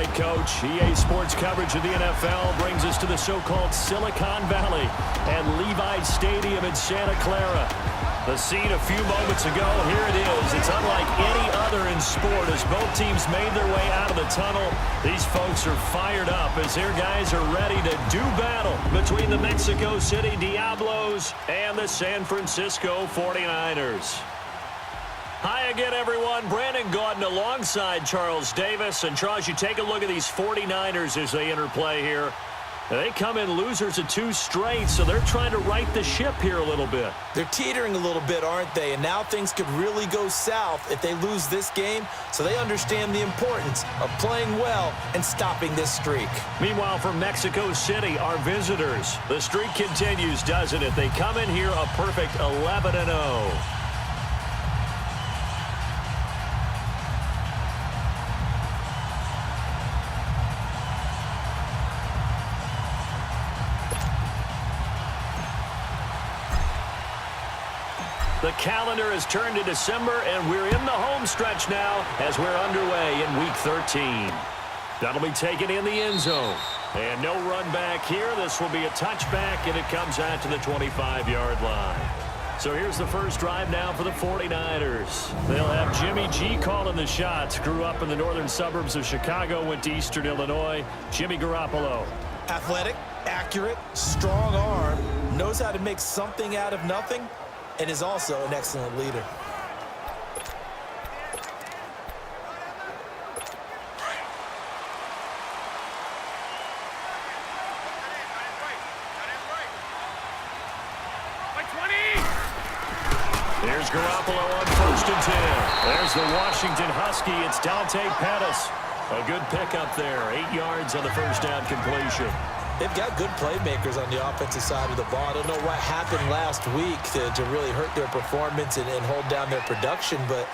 right, Coach. EA Sports coverage of the NFL brings us to the so-called Silicon Valley and Levi Stadium in Santa Clara. The scene a few moments ago, here it is. It's unlike any other in sport as both teams made their way out of the tunnel. These folks are fired up as their guys are ready to do battle between the Mexico City Diablos and the San Francisco 49ers. Hi again, everyone. Brandon Gaudin alongside Charles Davis. And Charles, you take a look at these 49ers as they interplay here. They come in losers of 2 straight, so they're trying to right the ship here a little bit. They're teetering a little bit, aren't they? And now things could really go south if they lose this game, so they understand the importance of playing well and stopping this streak. Meanwhile, from Mexico City, our visitors, the streak continues, doesn't it? They come in here a perfect 11-0. The calendar has turned to December, and we're in the home stretch now as we're underway in Week 13. That'll be taken in the end zone. And no run back here. This will be a touchback, and it comes out to the 25-yard line. So here's the first drive now for the 49ers. They'll have Jimmy G calling the shots. Grew up in the northern suburbs of Chicago, went to Eastern Illinois. Jimmy Garoppolo. Athletic, accurate, strong arm, knows how to make something out of nothing, and is also an excellent leader. Here's Garoppolo on 1st and 10. There's the Washington Husky. It's Dante Pettis. A good pickup there. 8 yards on the first down completion. They've got good playmakers on the offensive side of the ball. I don't know what happened last week to really hurt their performance and hold down their production, but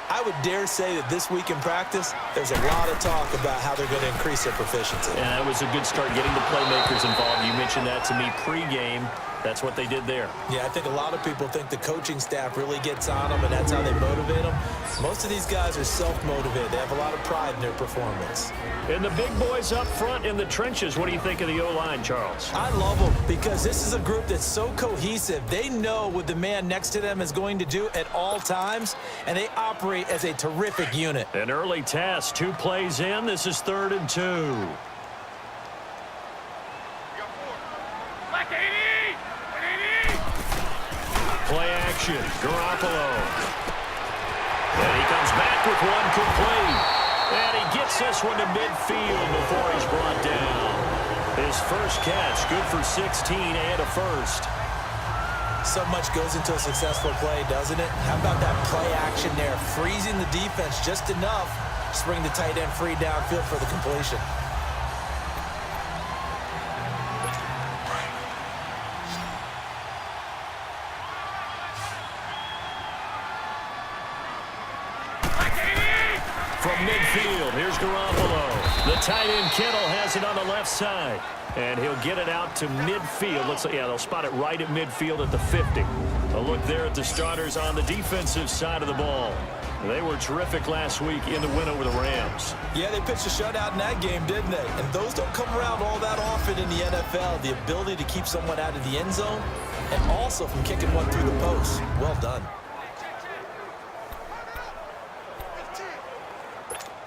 I would dare say that this week in practice, there's a lot of talk about how they're going to increase their proficiency. And that was a good start getting the playmakers involved. You mentioned that to me pregame. That's what they did there. Yeah, I think a lot of people think the coaching staff really gets on them, and that's how they motivate them. Most of these guys are self-motivated. They have a lot of pride in their performance. And the big boys up front in the trenches, what do you think of the O-line, Charles? I love them because this is a group that's so cohesive. They know what the man next to them is going to do at all times, and they operate as a terrific unit. An early test, 2 plays in. This is 3rd and 2. Play action, Garoppolo. And he comes back with one complete. And he gets this one to midfield before he's brought down. His first catch, good for 16 and a first. So much goes into a successful play, doesn't it? How about that play action there? Freezing the defense just enough to bring the tight end free downfield for the completion. From midfield, here's Garoppolo. The tight end Kittle has it on the left side. And he'll get it out to midfield. Looks like, yeah, they'll spot it right at midfield at the 50. A look there at the starters on the defensive side of the ball. They were terrific last week in the win over the Rams. Yeah, they pitched a shutout in that game, didn't they? And those don't come around all that often in the NFL. The ability to keep someone out of the end zone and also from kicking one through the post. Well done.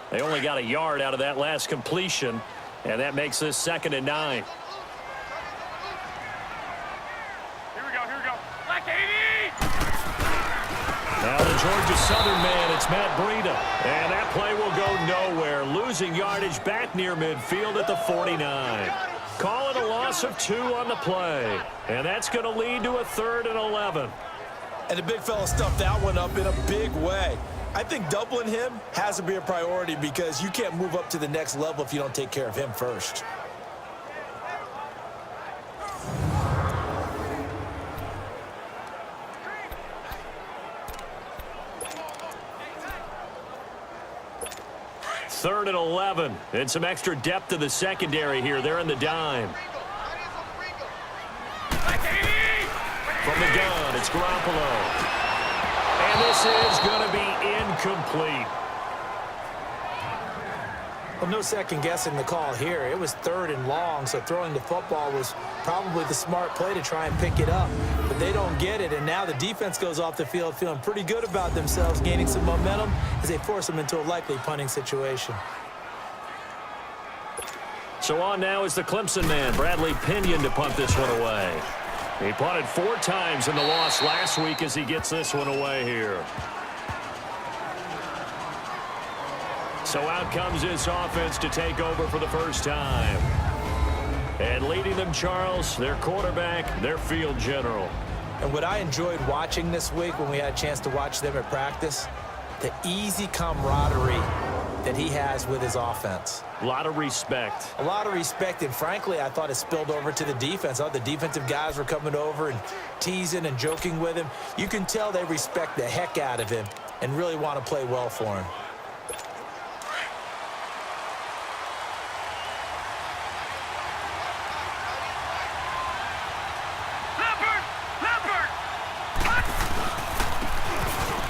They only got a yard out of that last completion, and that makes this 2nd and 9. Here we go. Black 80! Now the Georgia Southern man, it's Matt Breida. And that play will go nowhere. Losing yardage back near midfield at the 49. Call it a loss of 2 on the play. And that's going to lead to a 3rd and 11. And the big fella stuffed that one up in a big way. I think doubling him has to be a priority because you can't move up to the next level if you don't take care of him first. Third and 11. And some extra depth to the secondary here. They're in the dime. From the gun, it's Garoppolo. And this is going to be incomplete. Well, no second guessing the call here. It was 3rd and long, so throwing the football was probably the smart play to try and pick it up. But they don't get it, and now the defense goes off the field feeling pretty good about themselves, gaining some momentum as they force them into a likely punting situation. So on now is the Clemson man, Bradley Pinion, to punt this one away. He punted 4 times in the loss last week as he gets this one away here. So out comes this offense to take over for the first time. And leading them, Charles, their quarterback, their field general. And what I enjoyed watching this week when we had a chance to watch them at practice, the easy camaraderie that he has with his offense. A lot of respect. A lot of respect, and frankly, I thought it spilled over to the defense. All the defensive guys were coming over and teasing and joking with him. You can tell they respect the heck out of him and really want to play well for him.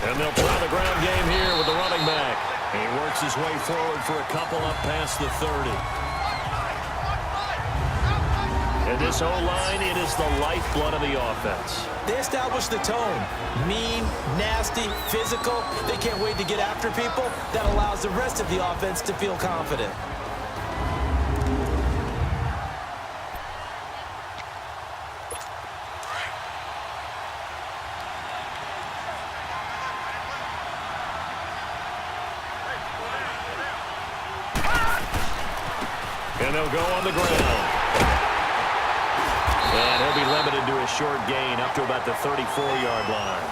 And they'll try the ground game here with the running back. He works his way forward for a couple up past the 30. And this O-line, it is the lifeblood of the offense. They establish the tone. Mean, nasty, physical. They can't wait to get after people. That allows the rest of the offense to feel confident. And they'll go on the ground. And he'll be limited to a short gain up to about the 34-yard line.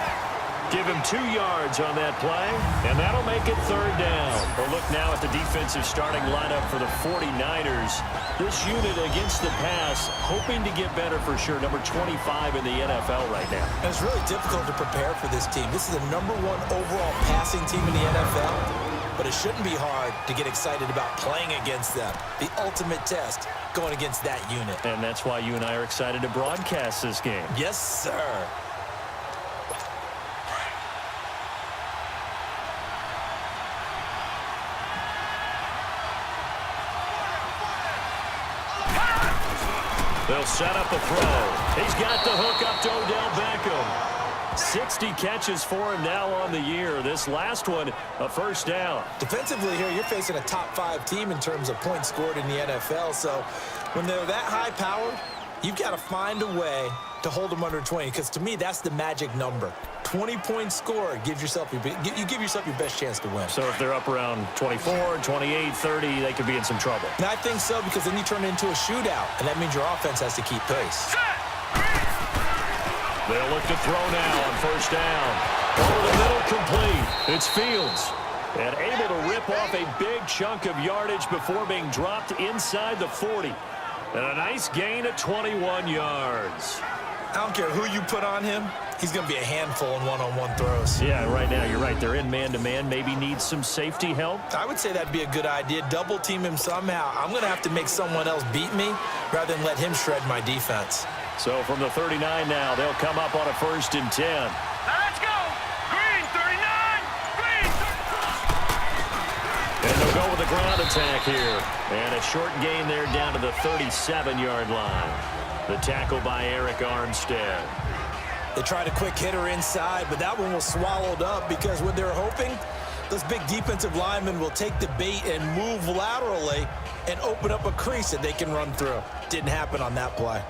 Give him 2 yards on that play, and that'll make it 3rd down. We'll look now at the defensive starting lineup for the 49ers. This unit against the pass, hoping to get better for sure. Number 25 in the NFL right now. And it's really difficult to prepare for this team. This is the #1 overall passing team in the NFL. But it shouldn't be hard to get excited about playing against them. The ultimate test going against that unit. And that's why you and I are excited to broadcast this game. Yes, sir. They'll set up the throw. He's got the hook up to Odell Beckham. 60 catches for him now on the year. This last one, a 1st down. Defensively here, you're facing a top 5 team in terms of points scored in the NFL. So when they're that high-powered, you've got to find a way to hold them under 20. Because to me, that's the magic number. 20 points scored gives yourself you give yourself your best chance to win. So if they're up around 24, 28, 30, they could be in some trouble. And I think so, because then you turn it into a shootout, and that means your offense has to keep pace. They'll look to throw now on 1st down. Over the middle, complete. It's Fields. And able to rip off a big chunk of yardage before being dropped inside the 40. And a nice gain of 21 yards. I don't care who you put on him. He's going to be a handful in one-on-one throws. Yeah, right now, you're right. They're in man-to-man. Maybe needs some safety help. I would say that'd be a good idea. Double team him somehow. I'm going to have to make someone else beat me rather than let him shred my defense. So from the 39 now, they'll come up on a 1st and 10. Now let's go. Green, 39. Green. And they'll go with the ground attack here. And a short gain there down to the 37-yard line. The tackle by Eric Armstead. They tried a quick hitter inside, but that one was swallowed up because what they're hoping, those big defensive linemen will take the bait and move laterally and open up a crease that they can run through. Didn't happen on that play.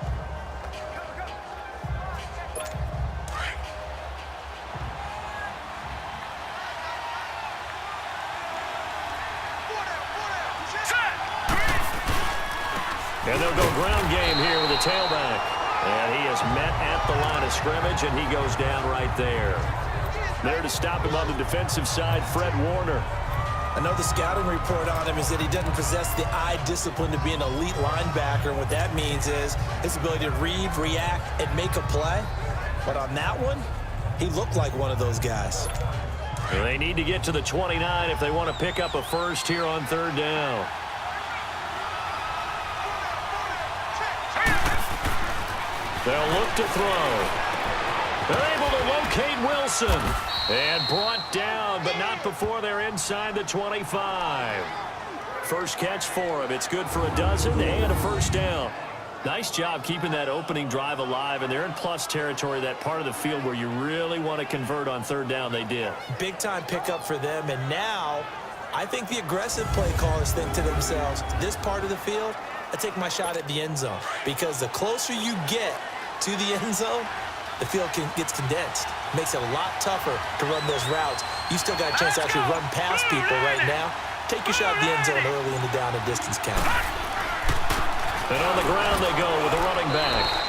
And they'll go ground game here with the tailback. And he is met at the line of scrimmage, and he goes down right there. There to stop him on the defensive side, Fred Warner. I know the scouting report on him is that he doesn't possess the eye discipline to be an elite linebacker. And what that means is his ability to read, react, and make a play. But on that one, he looked like one of those guys. They need to get to the 29 if they want to pick up a 1st here on 3rd down. They'll look to throw. They're able to locate Wilson. And brought down, but not before they're inside the 25. First catch for him. It's good for a dozen and a first down. Nice job keeping that opening drive alive, and they're in plus territory, that part of the field where you really want to convert on third down. They did. Big-time pickup for them, and now I think the aggressive play callers think to themselves, this part of the field, I take my shot at the end zone, because the closer you get to the end zone, the field gets condensed. Makes it a lot tougher to run those routes. You still got a chance to actually run past people right now. Take your shot at the end zone early in the down and distance count. And on the ground they go with a running back.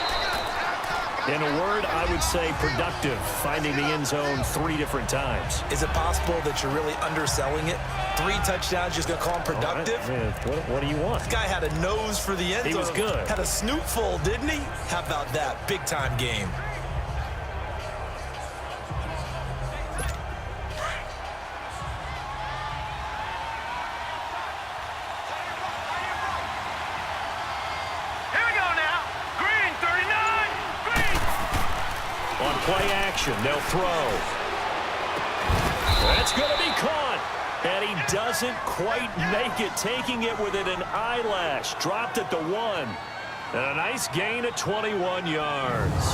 In a word, I would say productive, finding the end zone 3 different times. Is it possible that you're really underselling it? 3 touchdowns, just going to call him productive? Right. What do you want? This guy had a nose for the end zone. He was good. Had a snoot full, didn't he? How about that? Big-time game. Play action. They'll throw. That's going to be caught. And he doesn't quite make it, taking it within an eyelash. Dropped at the 1. And a nice gain at 21 yards.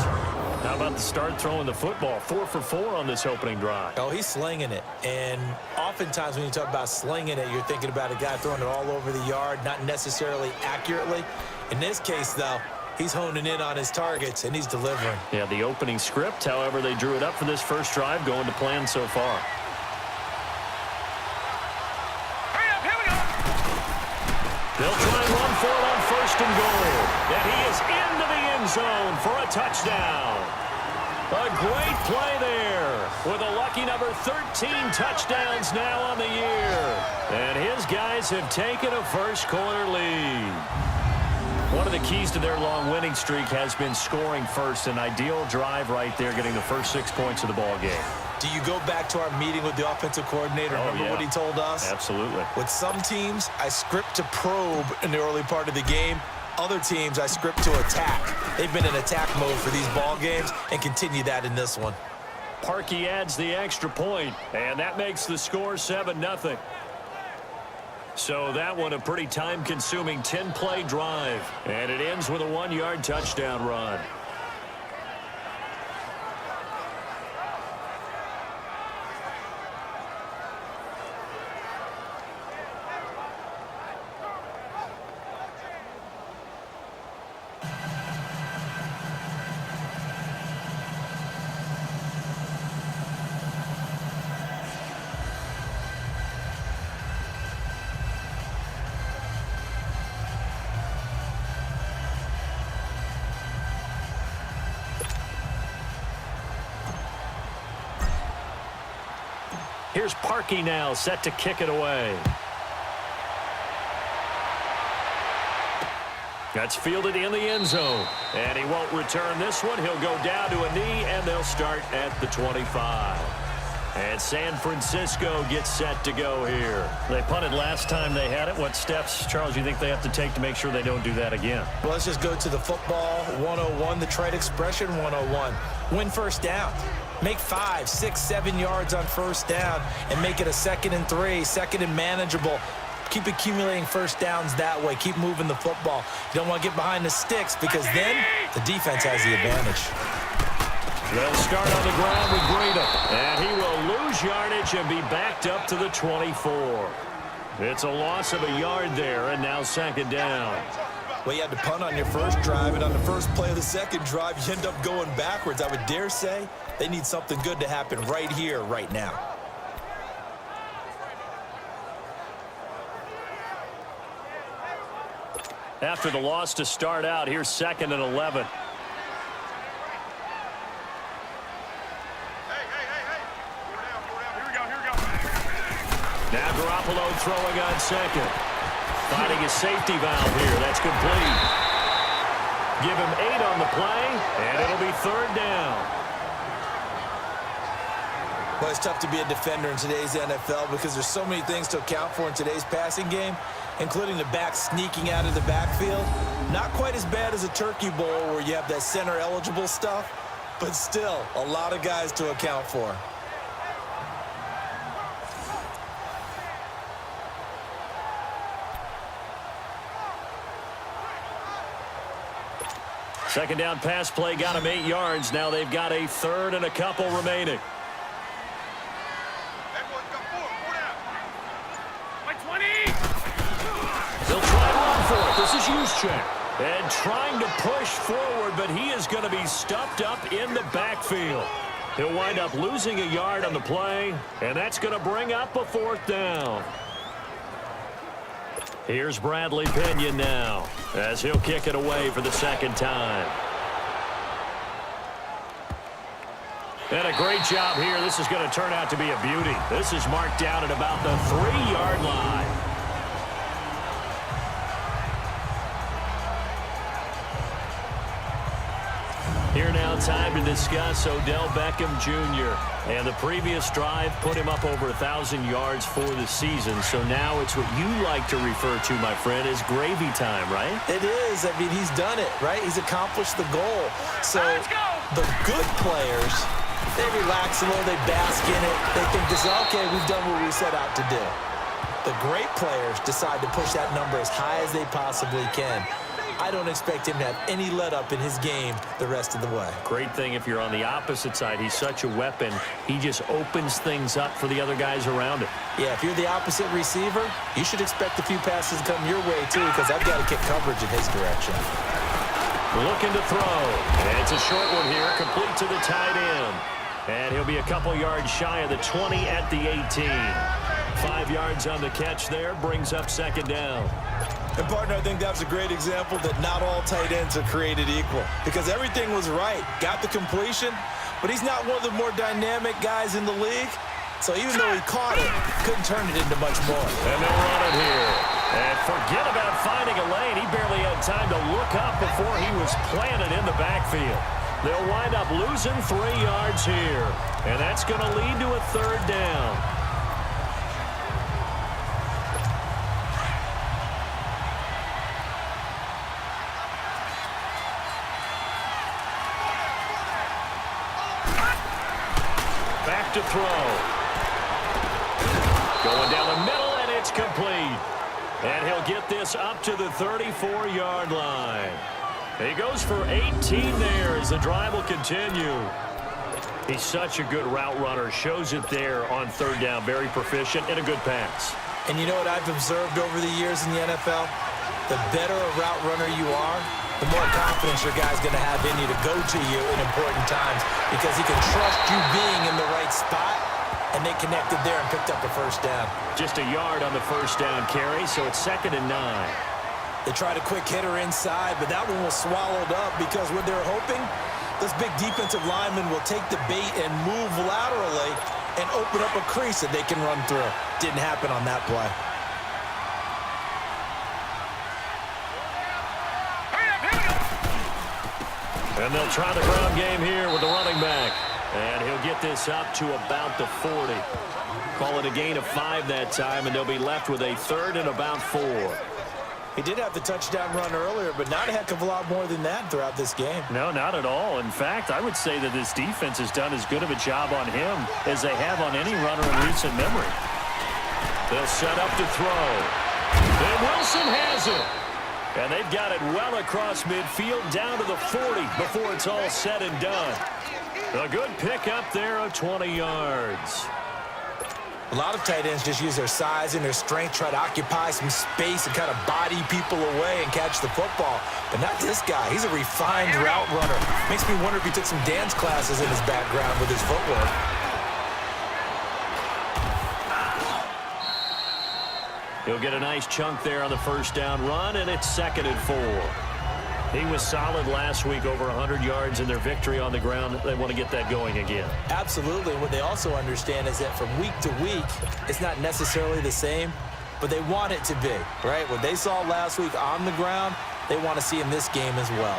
How about the start throwing the football? 4 for 4 on this opening drive. Oh, he's slinging it. And oftentimes when you talk about slinging it, you're thinking about a guy throwing it all over the yard, not necessarily accurately. In this case, though, he's honing in on his targets, and he's delivering. Yeah, the opening script, however, they drew it up for this first drive, going to plan so far. Hurry up, here we go. They'll try and run for it on first and goal. And he is into the end zone for a touchdown. A great play there with a lucky number 13 touchdowns now on the year. And his guys have taken a first-quarter lead. One of the keys to their long winning streak has been scoring first. An ideal drive right there, getting the first 6 points of the ball game. Do you go back to our meeting with the offensive coordinator? Remember what he told us? Absolutely. With some teams, I script to probe in the early part of the game. Other teams, I script to attack. They've been in attack mode for these ball games and continue that in this one. Parkey adds the extra point, and that makes the score 7-0. So that one a pretty time-consuming 10-play drive. And it ends with a 1-yard touchdown run. Here's Parkey now, set to kick it away. That's fielded in the end zone. And he won't return this one. He'll go down to a knee, and they'll start at the 25. And San Francisco gets set to go here. They punted last time they had it. What steps, Charles, you think they have to take to make sure they don't do that again? Well, let's just go to the football 101, the trite expression 101. Win first down. Make 5, 6, 7 yards on first down and make it a 2nd and 3, 2nd and manageable. Keep accumulating first downs that way. Keep moving the football. You don't want to get behind the sticks because then the defense has the advantage. They'll start on the ground with Greta, and he will lose yardage and be backed up to the 24. It's a loss of a yard there, and now 2nd down. Well, you had to punt on your first drive, and on the first play of the second drive, you end up going backwards. I would dare say they need something good to happen right here, right now. After the loss to start out, here's 2nd and 11. Now Garoppolo throwing on second. Finding his safety valve here. That's complete. Give him 8 on the play, and it'll be 3rd down. Well, it's tough to be a defender in today's NFL because there's so many things to account for in today's passing game, including the back sneaking out of the backfield. Not quite as bad as a turkey bowl where you have that center-eligible stuff, but still a lot of guys to account for. Second down pass play got him 8 yards. Now they've got a third and a couple remaining. They'll try to run for it. This is Juszczyk. And trying to push forward, but he is going to be stuffed up in the backfield. He'll wind up losing a yard on the play, and that's going to bring up a 4th down. Here's Bradley Pinion now, as he'll kick it away for the second time. And a great job here. This is going to turn out to be a beauty. This is marked down at about the 3-yard line. Here now, time to discuss Odell Beckham Jr. And the previous drive put him up over 1,000 yards for the season. So now it's what you like to refer to, my friend, as gravy time, right? It is. I mean, he's done it, right? He's accomplished the goal. So the good players, they relax a little, they bask in it. They think this is, okay, we've done what we set out to do. The great players decide to push that number as high as they possibly can. I don't expect him to have any let-up in his game the rest of the way. Great thing if you're on the opposite side. He's such a weapon. He just opens things up for the other guys around him. Yeah, if you're the opposite receiver, you should expect a few passes to come your way, too, because I've got to get coverage in his direction. Looking to throw. And it's a short one here, complete to the tight end. And he'll be a couple yards shy of the 20 at the 18. 5 yards on the catch there, brings up second down. And, partner, I think that's a great example that not all tight ends are created equal because everything was right. Got the completion, but he's not one of the more dynamic guys in the league. So even though he caught it, couldn't turn it into much more. And they'll run it here. And forget about finding a lane. He barely had time to look up before he was planted in the backfield. They'll wind up losing 3 yards here. And that's going to lead to a third down. To throw. Going down the middle, and it's complete. And he'll get this up to the 34-yard line. He goes for 18 there as the drive will continue. He's such a good route runner. Shows it there on third down. Very proficient and a good pass. And you know what I've observed over the years in the NFL? The better a route runner you are, the more confidence your guy's going to have in you to go to you in important times because he can trust you being in the right spot, and they connected there and picked up a first down. Just a yard on the first down carry, so it's 2nd and 9. They tried a quick hitter inside, but that one was swallowed up because what they're hoping, this big defensive lineman will take the bait and move laterally and open up a crease that they can run through. Didn't happen on that play. And they'll try the ground game here with the running back. And he'll get this up to about the 40. Call it a gain of 5 that time, and they'll be left with a 3rd and about 4. He did have the touchdown run earlier, but not a heck of a lot more than that throughout this game. No, not at all. In fact, I would say that this defense has done as good of a job on him as they have on any runner in recent memory. They'll set up to throw. And Wilson has it. And they've got it well across midfield down to the 40 before it's all said and done. A good pickup there of 20 yards. A lot of tight ends just use their size and their strength, try to occupy some space and kind of body people away and catch the football. But not this guy. He's a refined route runner. Makes me wonder if he took some dance classes in his background with his footwork. He'll get a nice chunk there on the first down run, and it's 2nd and 4. He was solid last week, over 100 yards in their victory on the ground. They want to get that going again. Absolutely. What they also understand is that from week to week, it's not necessarily the same, but they want it to be, right? What they saw last week on the ground, they want to see in this game as well.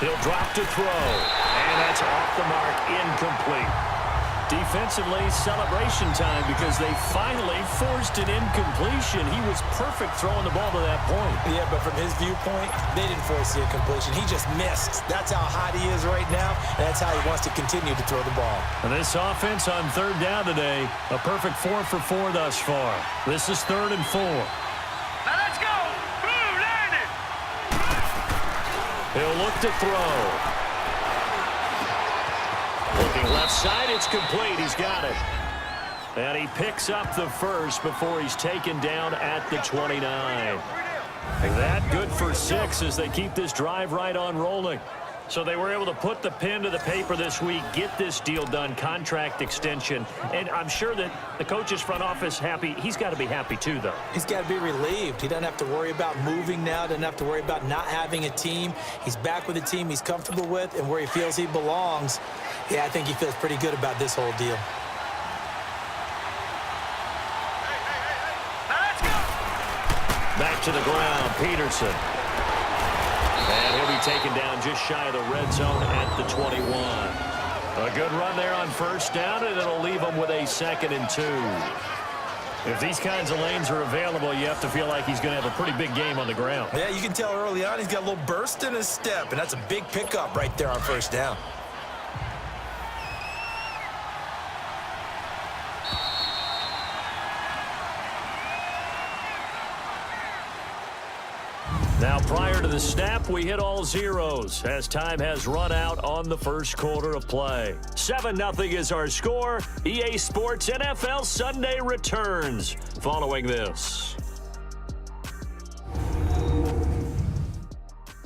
He'll drop to throw, and that's off the mark, incomplete. Defensively, celebration time because they finally forced an incompletion. He was perfect throwing the ball to that point. Yeah, but from his viewpoint, they didn't force the incompletion. He just missed. That's how hot he is right now, and that's how he wants to continue to throw the ball. And this offense on third down today, a perfect 4 for 4 thus far. This is 3rd and 4. Now let's go. Boom, landed. He'll look to throw. Looking left side, it's complete. He's got it. And he picks up the first before he's taken down at the 29. That good for 6 as they keep this drive right on rolling. So they were able to put the pen to the paper this week, get this deal done, contract extension. And I'm sure that the coach's front office happy. He's got to be happy too, though. He's got to be relieved. He doesn't have to worry about moving now, doesn't have to worry about not having a team. He's back with a team he's comfortable with and where he feels he belongs. Yeah, I think he feels pretty good about this whole deal. Back to the ground, Peterson. And he'll be taken down just shy of the red zone at the 21. A good run there on first down, and it'll leave him with a 2nd and 2. If these kinds of lanes are available, you have to feel like he's going to have a pretty big game on the ground. Yeah, you can tell early on he's got a little burst in his step, and that's a big pickup right there on first down. Now, prior to the snap, we hit all zeros as time has run out on the first quarter of play. 7-0 is our score. EA Sports NFL Sunday returns following this.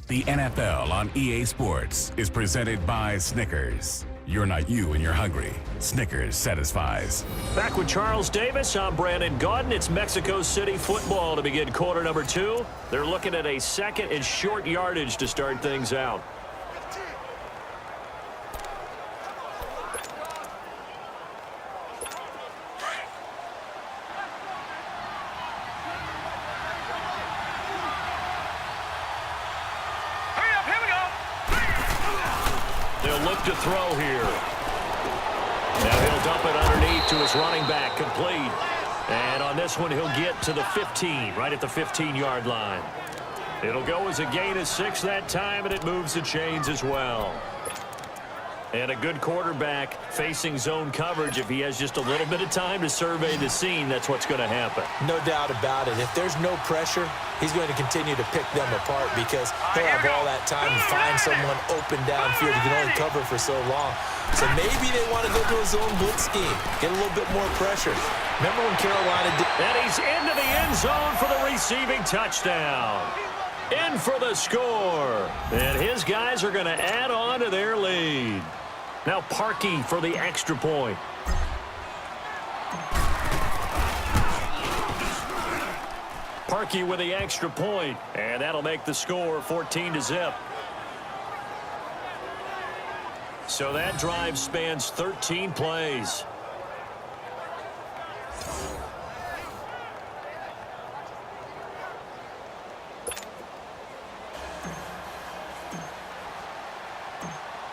The NFL on EA Sports is presented by Snickers. You're not you when you're hungry. Snickers satisfies. Back with Charles Davis, I'm Brandon Gaudin. It's Mexico City football to begin quarter number 2. They're looking at a 2nd and short yardage to start things out. They'll look to throw here. Now he'll dump it underneath to his running back, complete. And on this one, he'll get to the 15, right at the 15-yard line. It'll go as a gain of 6 that time, and it moves the chains as well. And a good quarterback facing zone coverage. If he has just a little bit of time to survey the scene, that's what's going to happen. No doubt about it. If there's no pressure, he's going to continue to pick them apart because he'll have all that time to find someone open downfield. He can only cover for so long. So maybe they want to go to a zone blitz scheme, get a little bit more pressure. Remember when Carolina did... And he's into the end zone for the receiving touchdown. In for the score. And his guys are going to add on to their lead. Now Parkey for the extra point. Parkey with the extra point, and that'll make the score 14-0. So that drive spans 13 plays.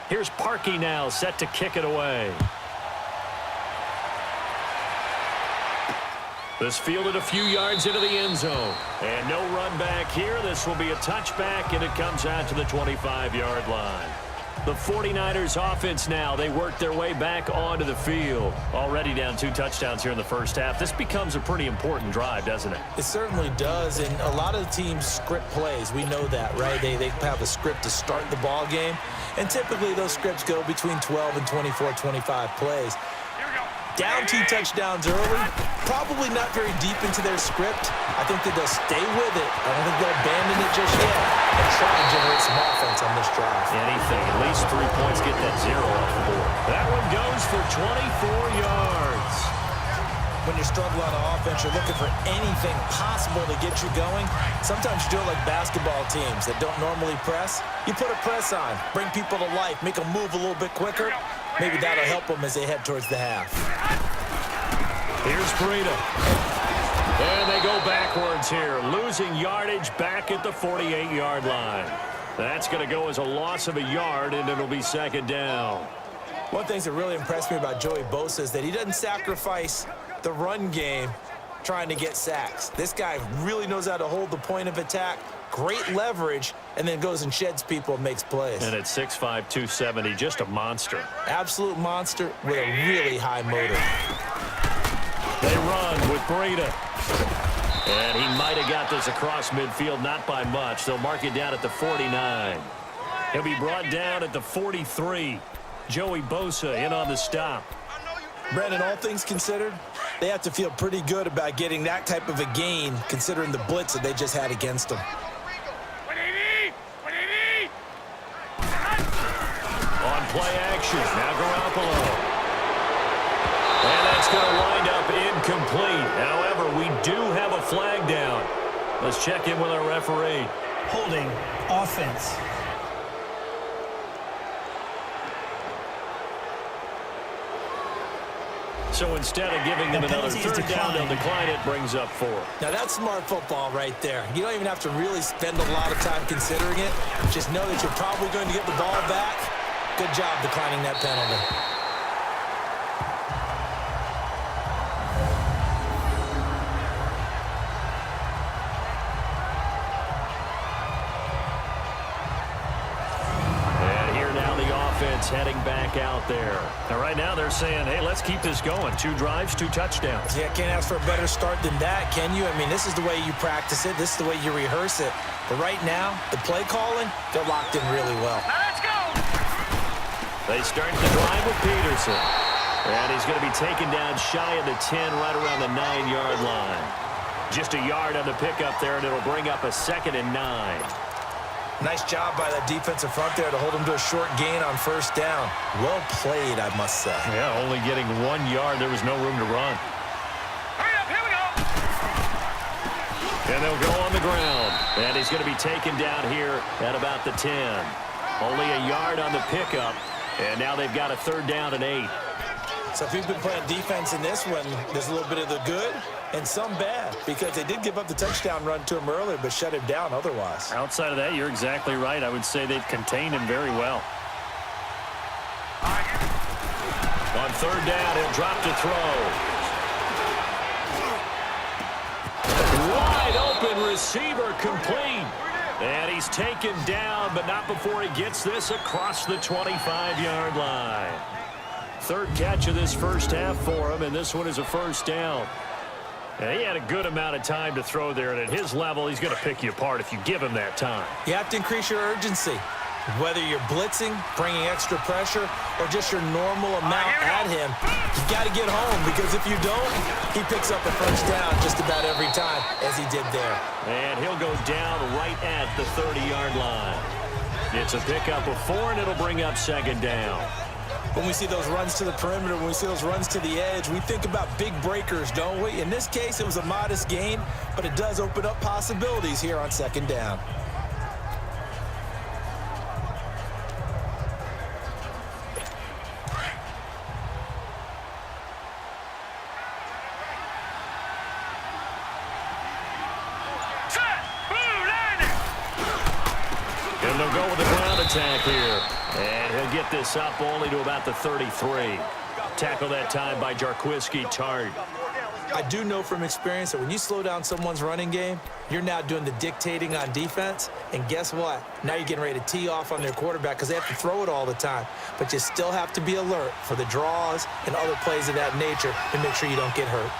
Here's Parkey now, set to kick it away. This fielded a few yards into the end zone. And no run back here. This will be a touchback, and it comes out to the 25-yard line. The 49ers offense now, they work their way back onto the field. Already down 2 touchdowns here in the first half. This becomes a pretty important drive, doesn't it? It certainly does, and a lot of the teams script plays. We know that, right? They have a script to start the ball game, and typically those scripts go between 12 and 24, 25 plays. Down 2 touchdowns early, probably not very deep into their script. I think that they'll stay with it. I don't think they'll abandon it just yet and try to generate some offense on this drive. Anything, at least 3 points, get that 0 off the board. That one goes for 24 yards. When you're struggling on offense, you're looking for anything possible to get you going. Sometimes you do it like basketball teams that don't normally press. You put a press on, bring people to life, make them move a little bit quicker. Maybe that'll help them as they head towards the half. Here's Breida. And they go backwards here, losing yardage back at the 48-yard line. That's going to go as a loss of a yard, and it'll be 2nd down. One of the things that really impressed me about Joey Bosa is that he doesn't sacrifice the run game trying to get sacks. This guy really knows how to hold the point of attack, great leverage, and then goes and sheds people and makes plays. And at 6'5", 270, just a monster. Absolute monster with a really high motor. They run with Breida. And he might have got this across midfield, not by much. They'll mark it down at the 49. He'll be brought down at the 43. Joey Bosa in on the stop. Brandon, all things considered, they have to feel pretty good about getting that type of a gain considering the blitz that they just had against them. On play action, now Garoppolo. And that's going to wind up incomplete. However, we do have a flag down. Let's check in with our referee. Holding offense. So instead of giving them another third down, they'll decline it, brings up 4. Now that's smart football right there. You don't even have to really spend a lot of time considering it. Just know that you're probably going to get the ball back. Good job declining that penalty. Heading back out there. Now, right now, they're saying, hey, let's keep this going. 2 drives, 2 touchdowns. Yeah, can't ask for a better start than that, can you? I mean, this is the way you practice it. This is the way you rehearse it. But right now, the play calling, they're locked in really well. Let's go! They start the drive with Peterson. And he's going to be taken down shy of the 10, right around the 9-yard line. Just a yard on the pickup there, and it'll bring up a 2nd and 9. Nice job by that defensive front there to hold him to a short gain on first down. Well played, I must say. Yeah, only getting 1 yard. There was no room to run. Hurry up, here we go! And they'll go on the ground. And he's going to be taken down here at about the 10. Only a yard on the pickup. And now they've got a 3rd down and 8. So if you've been playing defense in this one, there's a little bit of the good and some bad, because they did give up the touchdown run to him earlier but shut him down otherwise. Outside of that, you're exactly right. I would say they've contained him very well. On 3rd down, he'll drop to throw. Wide open receiver complete. And he's taken down, but not before he gets this across the 25-yard line. 3rd catch of this first half for him, and this one is a 1st down. And he had a good amount of time to throw there, and at his level, he's going to pick you apart if you give him that time. You have to increase your urgency. Whether you're blitzing, bringing extra pressure, or just your normal amount at him, you got to get home, because if you don't, he picks up a 1st down just about every time, as he did there. And he'll go down right at the 30-yard line. It's a pickup of 4, and it'll bring up 2nd down. When we see those runs to the perimeter, when we see those runs to the edge, we think about big breakers, don't we? In this case, it was a modest gain, but it does open up possibilities here on 2nd down. And they'll go with the ground attack here. And he'll get this up only to about the 33. Tackle that time by Jarquiski Tart. I do know from experience that when you slow down someone's running game, you're now doing the dictating on defense. And guess what? Now you're getting ready to tee off on their quarterback because they have to throw it all the time. But you still have to be alert for the draws and other plays of that nature to make sure you don't get hurt.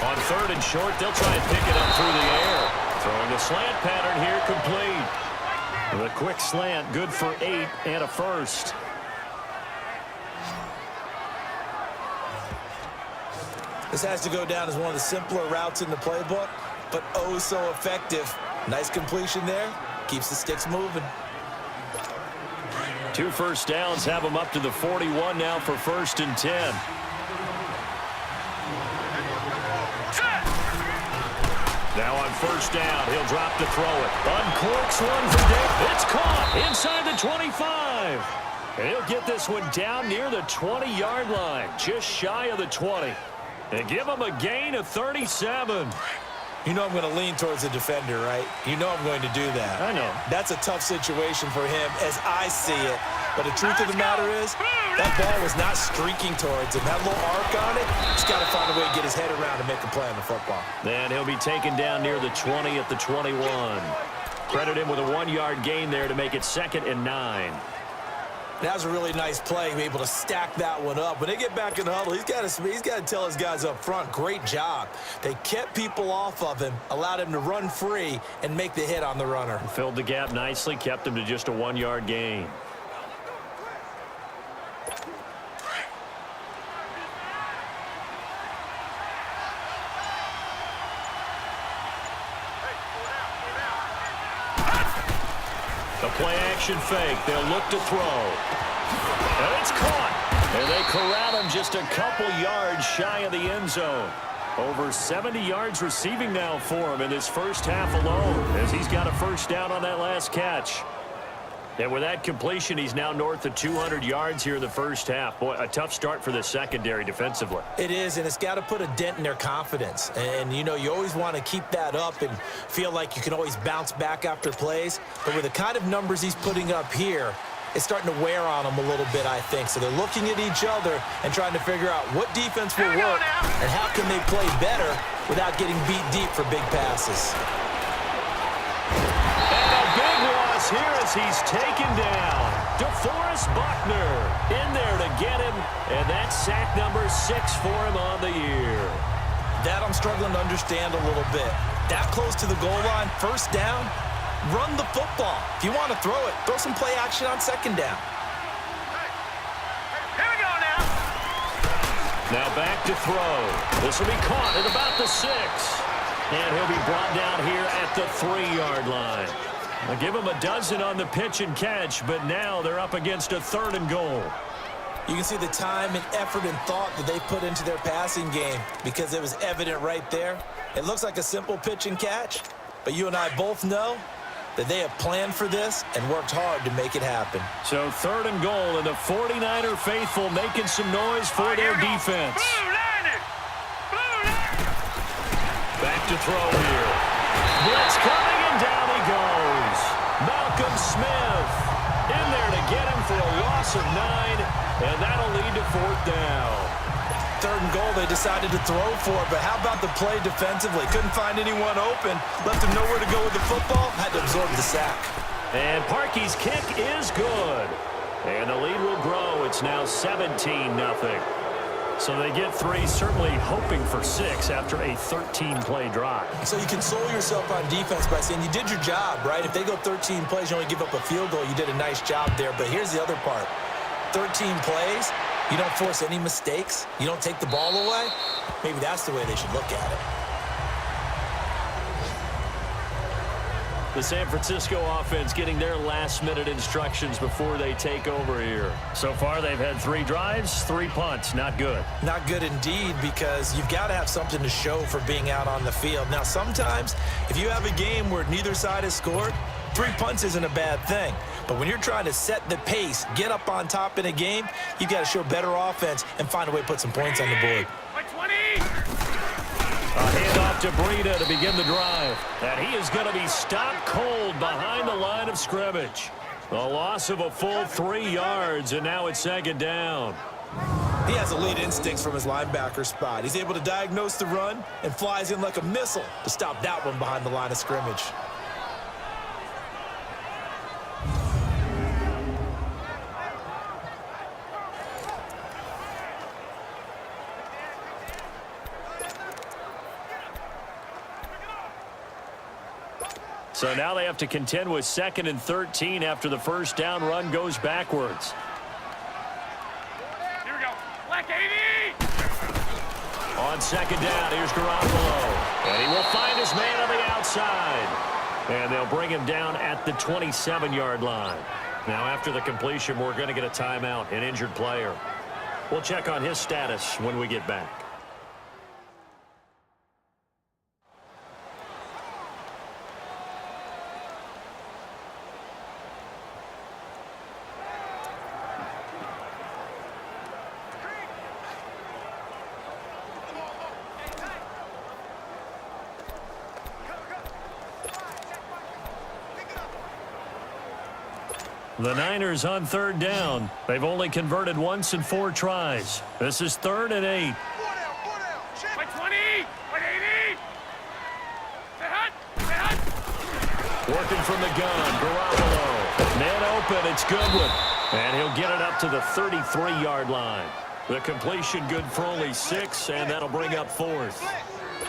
On 3rd and short, they'll try and pick it up through the air. Throwing the slant pattern here, complete. The quick slant, good for 8 and a 1st. This has to go down as one of the simpler routes in the playbook, but oh so effective. Nice completion there. Keeps the sticks moving. 2 first downs have them up to the 41 now for 1st and 10. Now on 1st down, he'll drop to throw it. Uncorks one for Dave. It's caught inside the 25. And he'll get this one down near the 20-yard line, just shy of the 20. And give him a gain of 37. You know I'm going to lean towards the defender, right? You know I'm going to do that. I know. That's a tough situation for him as I see it. But the truth of the matter is, that ball was not streaking towards him. That little arc on it, he's got to find a way to get his head around and make a play on the football. And he'll be taken down near the 20 at the 21. Credit him with a 1-yard gain there to make it 2nd and 9. That was a really nice play, able to stack that one up. When they get back in the huddle, he's got to tell his guys up front, great job. They kept people off of him, allowed him to run free and make the hit on the runner. Filled the gap nicely, kept him to just a 1-yard gain. The play-action fake. They'll look to throw. And it's caught. And they corral him just a couple yards shy of the end zone. Over 70 yards receiving now for him in this first half alone, as he's got a first down on that last catch. And with that completion, he's now north of 200 yards here in the first half. Boy, a tough start for the secondary defensively. It is, and it's got to put a dent in their confidence. And, you know, you always want to keep that up and feel like you can always bounce back after plays. But with the kind of numbers he's putting up here, it's starting to wear on them a little bit, I think. So they're looking at each other and trying to figure out what defense will work and how can they play better without getting beat deep for big passes. Here as he's taken down. DeForest Buckner in there to get him, and that's sack number 6 for him on the year. That I'm struggling to understand a little bit. That close to the goal line, first down, run the football. If you want to throw it, throw some play action on second down. Here we go now. Now back to throw. This will be caught at about the 6. And he'll be brought down here at the 3-yard line. I'll give them a dozen on the pitch and catch, but now they're up against a 3rd and goal. You can see the time and effort and thought that they put into their passing game because it was evident right there. It looks like a simple pitch and catch, but you and I both know that they have planned for this and worked hard to make it happen. So 3rd and goal, and the 49er faithful making some noise for their defense. Back to throw here. Blitz coming, and down he goes. Malcolm Smith in there to get him for a loss of 9, and that'll lead to 4th down. 3rd and goal, they decided to throw for it, but how about the play defensively? Couldn't find anyone open, left him nowhere to go with the football, had to absorb the sack. And Parkey's kick is good. And the lead will grow. It's now 17-0. So they get 3, certainly hoping for 6 after a 13-play drive. So you console yourself on defense by saying you did your job, right? If they go 13 plays, you only give up a field goal, you did a nice job there. But here's the other part. 13 plays, you don't force any mistakes, you don't take the ball away. Maybe that's the way they should look at it. The San Francisco offense getting their last-minute instructions before they take over here. So far, they've had 3 drives, 3 punts. Not good. Not good indeed, because you've got to have something to show for being out on the field. Now, sometimes, if you have a game where neither side has scored, 3 punts isn't a bad thing. But when you're trying to set the pace, get up on top in a game, you've got to show better offense and find a way to put some points on the board. By 20. A handoff to Breida to begin the drive. And he is going to be stopped cold behind the line of scrimmage. A loss of a full 3 yards, and now it's 2nd down. He has elite instincts from his linebacker spot. He's able to diagnose the run and flies in like a missile to stop that one behind the line of scrimmage. So now they have to contend with 2nd and 13 after the first down run goes backwards. Here we go. Black 80. On 2nd down, here's Garoppolo. And he will find his man on the outside. And they'll bring him down at the 27-yard line. Now after the completion, we're going to get a timeout, an injured player. We'll check on his status when we get back. The Niners on 3rd down. They've only converted once in 4 tries. This is 3rd and 8. By 20. By 80. Stay hot. Stay hot. Working from the gun, Garoppolo. Man open, it's Goodwin. And he'll get it up to the 33-yard line. The completion good for only 6, and that'll bring up 4th.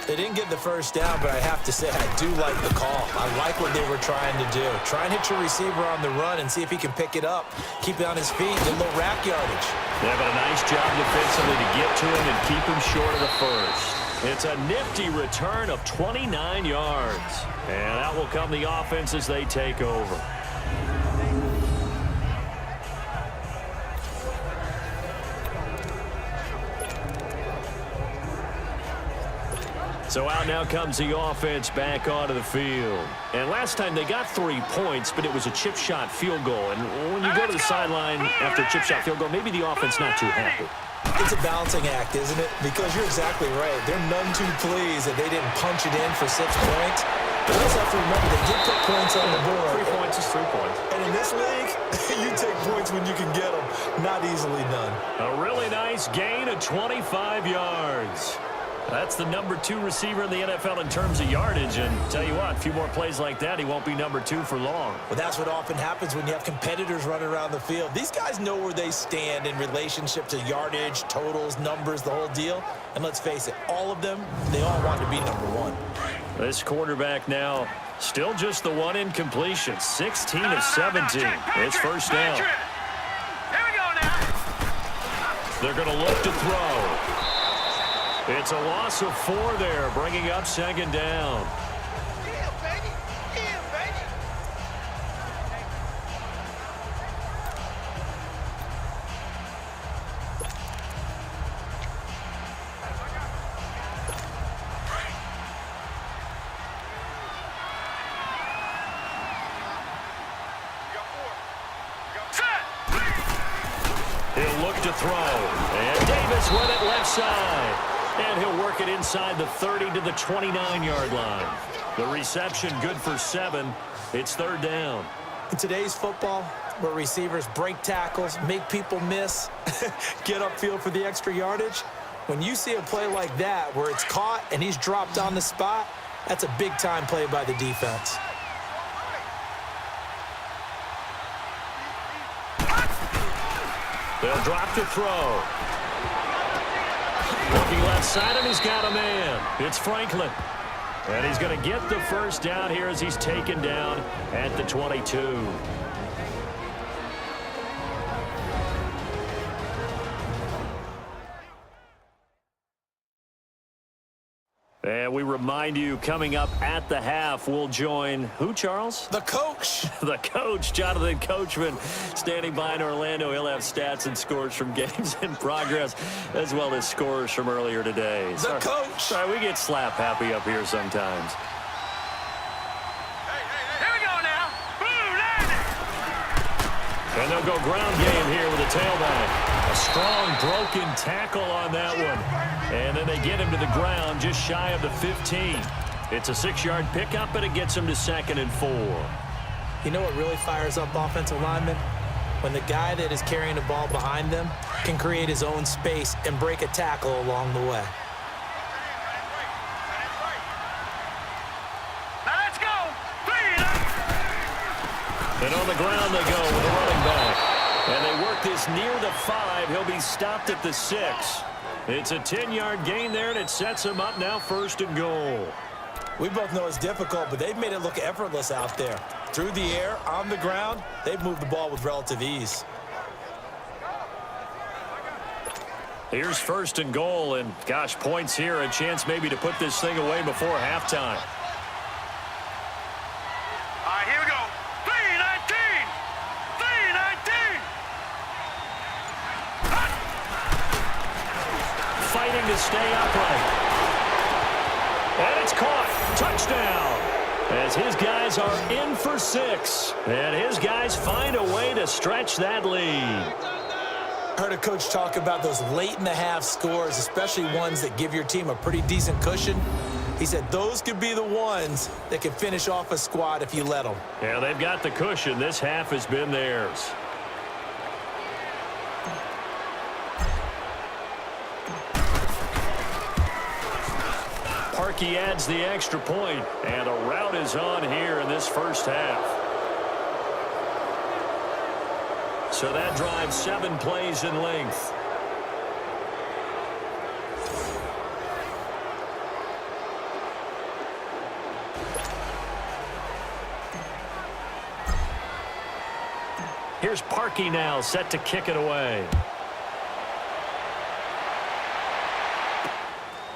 They didn't get the first down, but I have to say I do like the call. I like what they were trying to do. Try and hit your receiver on the run and see if he can pick it up. Keep it on his feet, get a little rack yardage. They're having a nice job defensively to get to him and keep him short of the first. It's a nifty return of 29 yards. And that will come the offense as they take over. So out now comes the offense back onto the field. And last time they got 3 points, but it was a chip shot field goal. And when you go to the sideline after a chip shot field goal, maybe the offense not too happy. It's a balancing act, isn't it? Because you're exactly right. They're none too pleased that they didn't punch it in for 6 points. But you also have to remember they did put points on the board. 3 points is 3 points. And in this league, you take points when you can get them. Not easily done. A really nice gain of 25 yards. That's the number 2 receiver in the NFL in terms of yardage. And tell you what, a few more plays like that, he won't be number 2 for long. Well, that's what often happens when you have competitors running around the field. These guys know where they stand in relationship to yardage, totals, numbers, the whole deal. And let's face it, all of them, they all want to be number 1. This quarterback now, still just the 1 incompletion. 16 of 17. It's first down. Here we go now. They're going to look to throw. It's a loss of 4 there, bringing up 2nd down. Yeah, baby. Yeah, baby. He'll look to throw. And Davis with it left side. And he'll work it inside the 30 to the 29-yard line. The reception good for 7. It's 3rd down. In today's football, where receivers break tackles, make people miss, get upfield for the extra yardage, when you see a play like that where it's caught and he's dropped on the spot, that's a big-time play by the defense. They'll drop to throw. Looking left side, and he's got a man. It's Franklin. And he's going to get the first down here as he's taken down at the 22. And we remind you, coming up at the half, we'll join who, Charles? The coach. The coach, Jonathan Coachman, standing by in Orlando. He'll have stats and scores from games in progress, as well as scores from earlier today. The coach. Sorry, we get slap happy up here sometimes. Here we go now. Boom, And they'll go ground game here with a tailback. A strong broken tackle on that one. And then they get him to the ground just shy of the 15. It's a 6-yard pickup, but it gets him to 2nd and 4. You know what really fires up offensive linemen? When the guy that is carrying the ball behind them can create his own space and break a tackle along the way. Now let's go. 3. And on the ground they go with a running back. And they work this near the 5. He'll be stopped at the 6. It's a 10-yard gain there, and it sets him up now 1st and goal. We both know it's difficult, but they've made it look effortless out there. Through the air, on the ground, they've moved the ball with relative ease. Here's 1st and goal, and gosh, points here, a chance maybe to put this thing away before halftime. All right, here we go. 3:19. 3:19. Fighting to stay upright. And it's caught. Touchdown. As his guys are in for 6. And his guys find a way to stretch that lead. Heard a coach talk about those late-in-the-half scores, especially ones that give your team a pretty decent cushion. He said those could be the ones that can finish off a squad if you let them. Yeah, they've got the cushion. This half has been theirs. Parkey adds the extra point, and a rout is on here in this first half. So that drives 7 plays in length. Here's Parkey now, set to kick it away.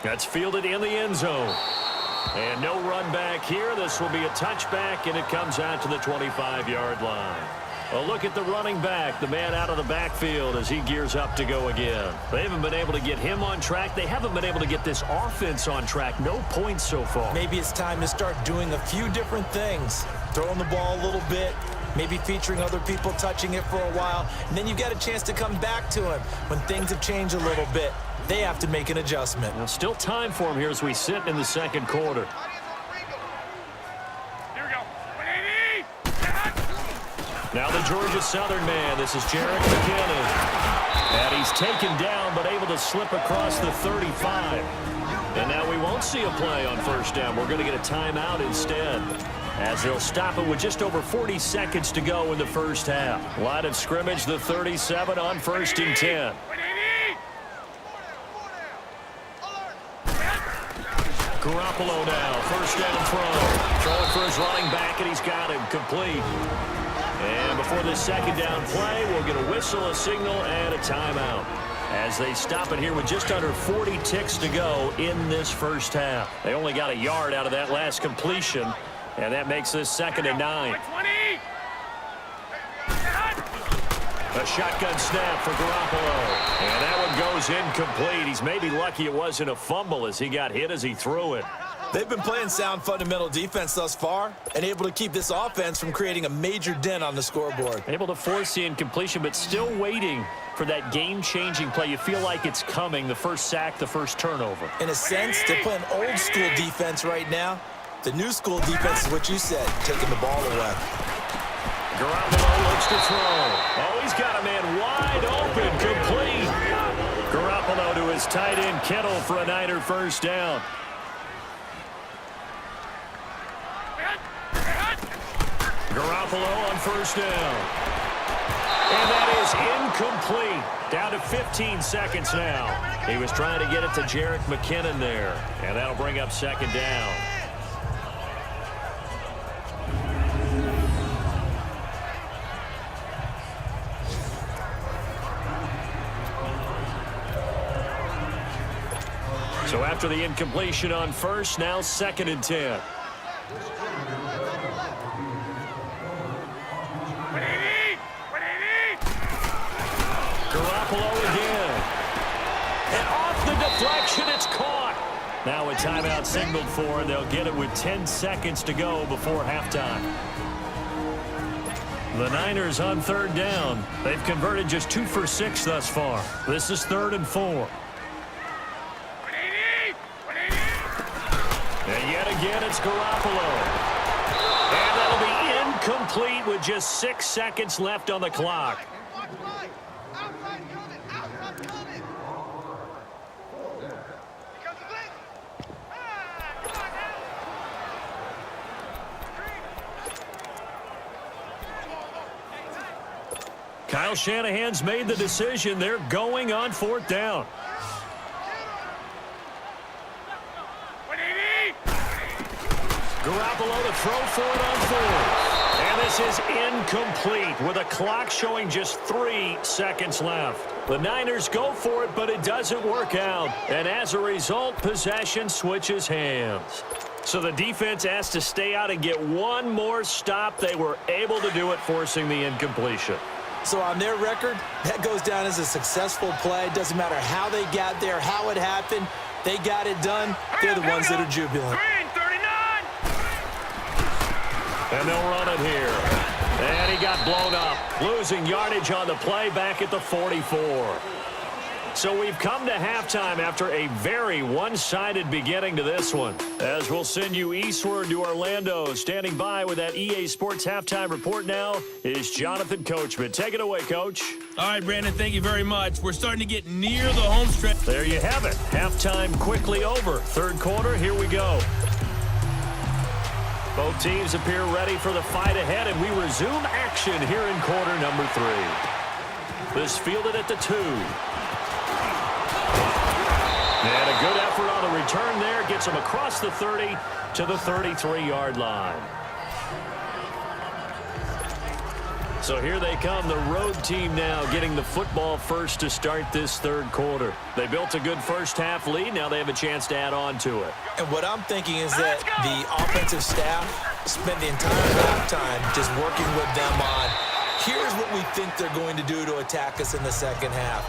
That's fielded in the end zone. And no run back here. This will be a touchback, and it comes out to the 25-yard line. A look at the running back, the man out of the backfield as he gears up to go again. They haven't been able to get him on track. They haven't been able to get this offense on track. No points so far. Maybe it's time to start doing a few different things. Throwing the ball a little bit, maybe featuring other people touching it for a while, and then you got a chance to come back to him when things have changed a little bit. They have to make an adjustment. Well, still time for him here as we sit in the second quarter. Here we go. 180. Now the Georgia Southern man. This is Jarek McKinnon. And he's taken down but able to slip across the 35. And now we won't see a play on first down. We're going to get a timeout instead, as they'll stop it with just over 40 seconds to go in the first half. Line of scrimmage, the 37 on 1st and 10. 180. Garoppolo now, first down throw. Throwing for his running back, and he's got him complete. And before the second down play, we'll get a whistle, a signal, and a timeout, as they stop it here with just under 40 ticks to go in this first half. They only got a yard out of that last completion, and that makes this 2nd and 9. 120. A shotgun snap for Garoppolo. And that one goes incomplete. He's maybe lucky it wasn't a fumble as he got hit as he threw it. They've been playing sound fundamental defense thus far and able to keep this offense from creating a major dent on the scoreboard. Able to force the incompletion, but still waiting for that game-changing play. You feel like it's coming, the first sack, the first turnover. In a sense, they're playing old school defense right now. The new school defense is what you said, taking the ball away. Garoppolo looks to throw. Oh, he's got a man wide open, complete. Garoppolo to his tight end, Kittle, for a Niner first down. Garoppolo on first down. And that is incomplete. Down to 15 seconds now. He was trying to get it to Jarek McKinnon there. And that'll bring up 2nd down. So after the incompletion on first, now 2nd and 10. Garoppolo again. And off the deflection, it's caught. Now a timeout signaled for, and they'll get it with 10 seconds to go before halftime. The Niners on 3rd down. They've converted just 2 for 6 thus far. This is 3rd and 4. And yet again, it's Garoppolo. And that'll be incomplete with just 6 seconds left on the clock. Kyle Shanahan's made the decision. They're going on 4th down. Garoppolo to throw for it on 4th. And this is incomplete with a clock showing just 3 seconds left. The Niners go for it, but it doesn't work out. And as a result, possession switches hands. So the defense has to stay out and get one more stop. They were able to do it, forcing the incompletion. So on their record, that goes down as a successful play. Doesn't matter how they got there, how it happened. They got it done. They're the ones that are jubilant. And they'll run it here. And he got blown up, losing yardage on the play back at the 44. So we've come to halftime after a very one-sided beginning to this one, as we'll send you eastward to Orlando. Standing by with that EA Sports Halftime Report now is Jonathan Coachman. Take it away, Coach. All right, Brandon, thank you very much. We're starting to get near the home stretch. There you have it. Halftime quickly over. 3rd quarter, here we go. Both teams appear ready for the fight ahead, and we resume action here in quarter number 3. This fielded at the 2. And a good effort on the return there. Gets him across the 30 to the 33-yard line. So here they come, the road team now getting the football first to start this third quarter. They built a good first-half lead. Now they have a chance to add on to it. And what I'm thinking is that the offensive staff spent the entire halftime just working with them on, here's what we think they're going to do to attack us in the second half.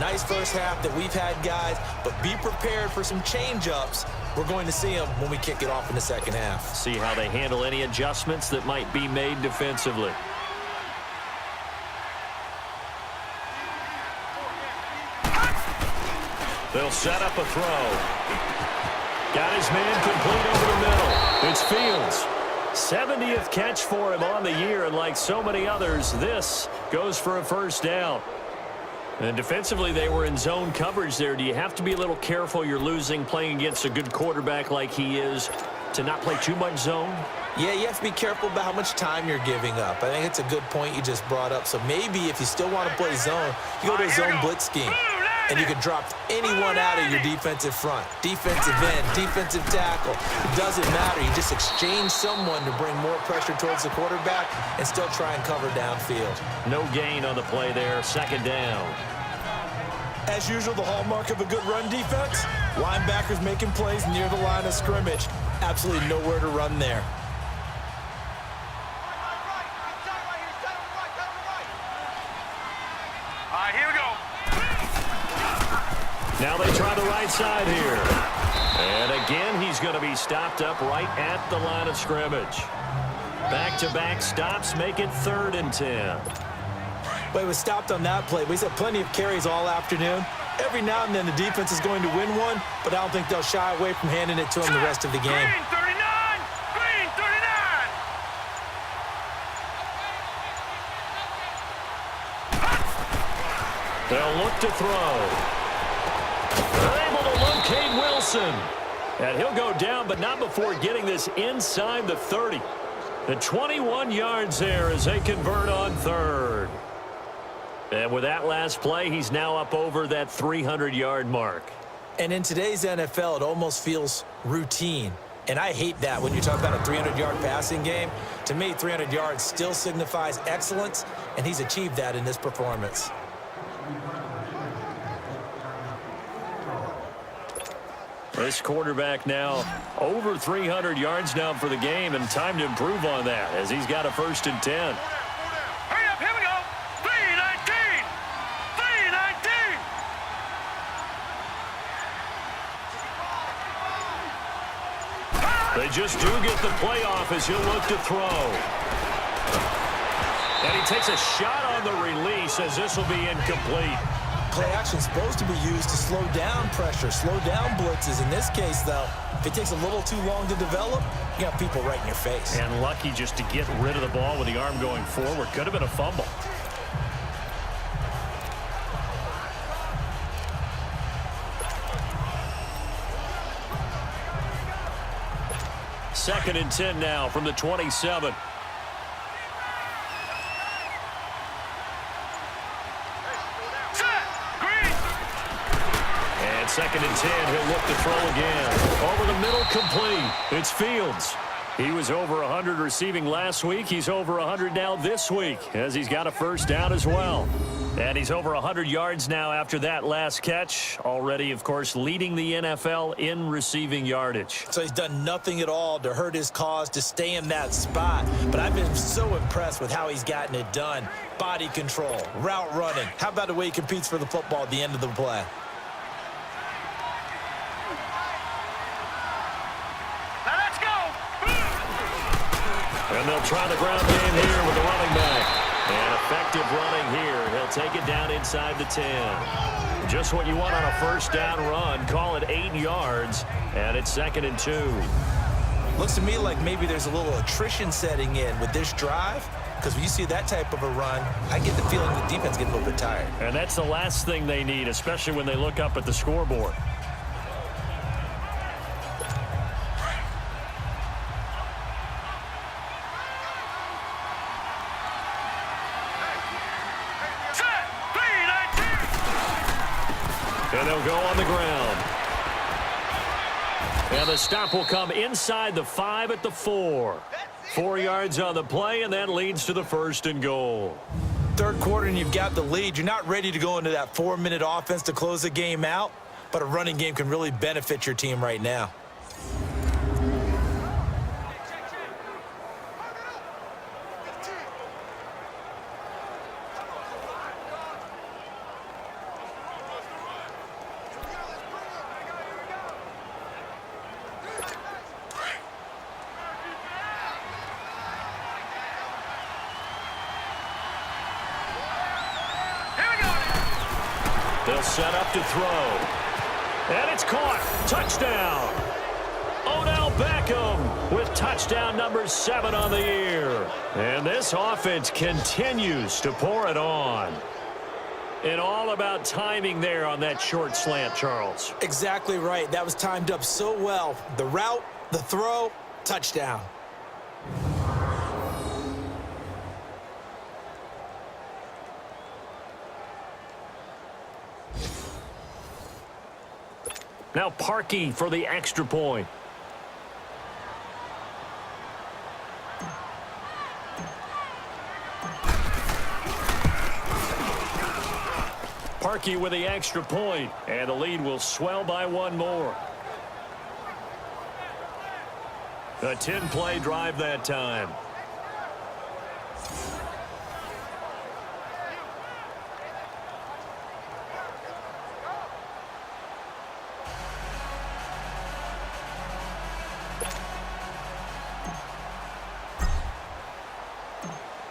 Nice first half that we've had, guys, but be prepared for some change-ups. We're going to see them when we kick it off in the second half. See how they handle any adjustments that might be made defensively. They'll set up a throw. Got his man complete over the middle. It's Fields. 70th catch for him on the year, and like so many others, this goes for a first down. And defensively, they were in zone coverage there. Do you have to be a little careful? You're losing, playing against a good quarterback like he is, to not play too much zone? Yeah, you have to be careful about how much time you're giving up. I think it's a good point you just brought up. So maybe if you still want to play zone, you go to a zone blitz scheme. And you can drop anyone out of your defensive front. Defensive end, defensive tackle. It doesn't matter. You just exchange someone to bring more pressure towards the quarterback and still try and cover downfield. No gain on the play there. Second down. As usual, the hallmark of a good run defense, linebackers making plays near the line of scrimmage. Absolutely nowhere to run there. Here we go. Now they try the right side here. And again, he's going to be stopped up right at the line of scrimmage. Back-to-back stops make it 3rd and 10. But he was stopped on that play. He's had plenty of carries all afternoon. Every now and then the defense is going to win one, but I don't think they'll shy away from handing it to him the rest of the game. Green 39! Green 39! They'll look to throw. They're able to locate Wilson. And he'll go down, but not before getting this inside the 30. The 21 yards there as they convert on 3rd. And with that last play, he's now up over that 300-yard mark. And in today's NFL, it almost feels routine. And I hate that when you talk about a 300-yard passing game. To me, 300 yards still signifies excellence, and he's achieved that in this performance. This quarterback now over 300 yards now for the game, and time to improve on that as he's got a 1st and 10. Hurry up, here we go. 319! 319! They just do get the playoff as he'll look to throw. And he takes a shot on the release as this will be incomplete. Play action is supposed to be used to slow down pressure, slow down blitzes. In this case, though, if it takes a little too long to develop, you got people right in your face. And lucky just to get rid of the ball with the arm going forward. Could have been a fumble. Second and 10 now from the 27. Second and 10, he'll look to throw again. Over the middle, complete. It's Fields. He was over 100 receiving last week. He's over 100 now this week as he's got a 1st down as well. And he's over 100 yards now after that last catch. Already, of course, leading the NFL in receiving yardage. So he's done nothing at all to hurt his cause, to stay in that spot. But I've been so impressed with how he's gotten it done. Body control, route running. How about the way he competes for the football at the end of the play? And they'll try the ground game here with the running back. And effective running here. He'll take it down inside the 10. Just what you want on a 1st down run. Call it 8 yards. And it's 2nd and 2. Looks to me like maybe there's a little attrition setting in with this drive. Because when you see that type of a run, I get the feeling the defense gets a little bit tired. And that's the last thing they need, especially when they look up at the scoreboard. Set! 3 And they'll go on the ground. And the stop will come inside the 5 at the 4. 4 yards on the play, and that leads to the 1st and goal. Third quarter, and you've got the lead. You're not ready to go into that 4-minute offense to close the game out, but a running game can really benefit your team right now. They'll set up to throw. And it's caught. Touchdown. Odell Beckham with touchdown number 7 on the year. And this offense continues to pour it on. And all about timing there on that short slant, Charles. Exactly right. That was timed up so well. The route, the throw, touchdown. Now Parkey for the extra point. Parkey with the extra point, and the lead will swell by 1 more. A 10-play drive that time.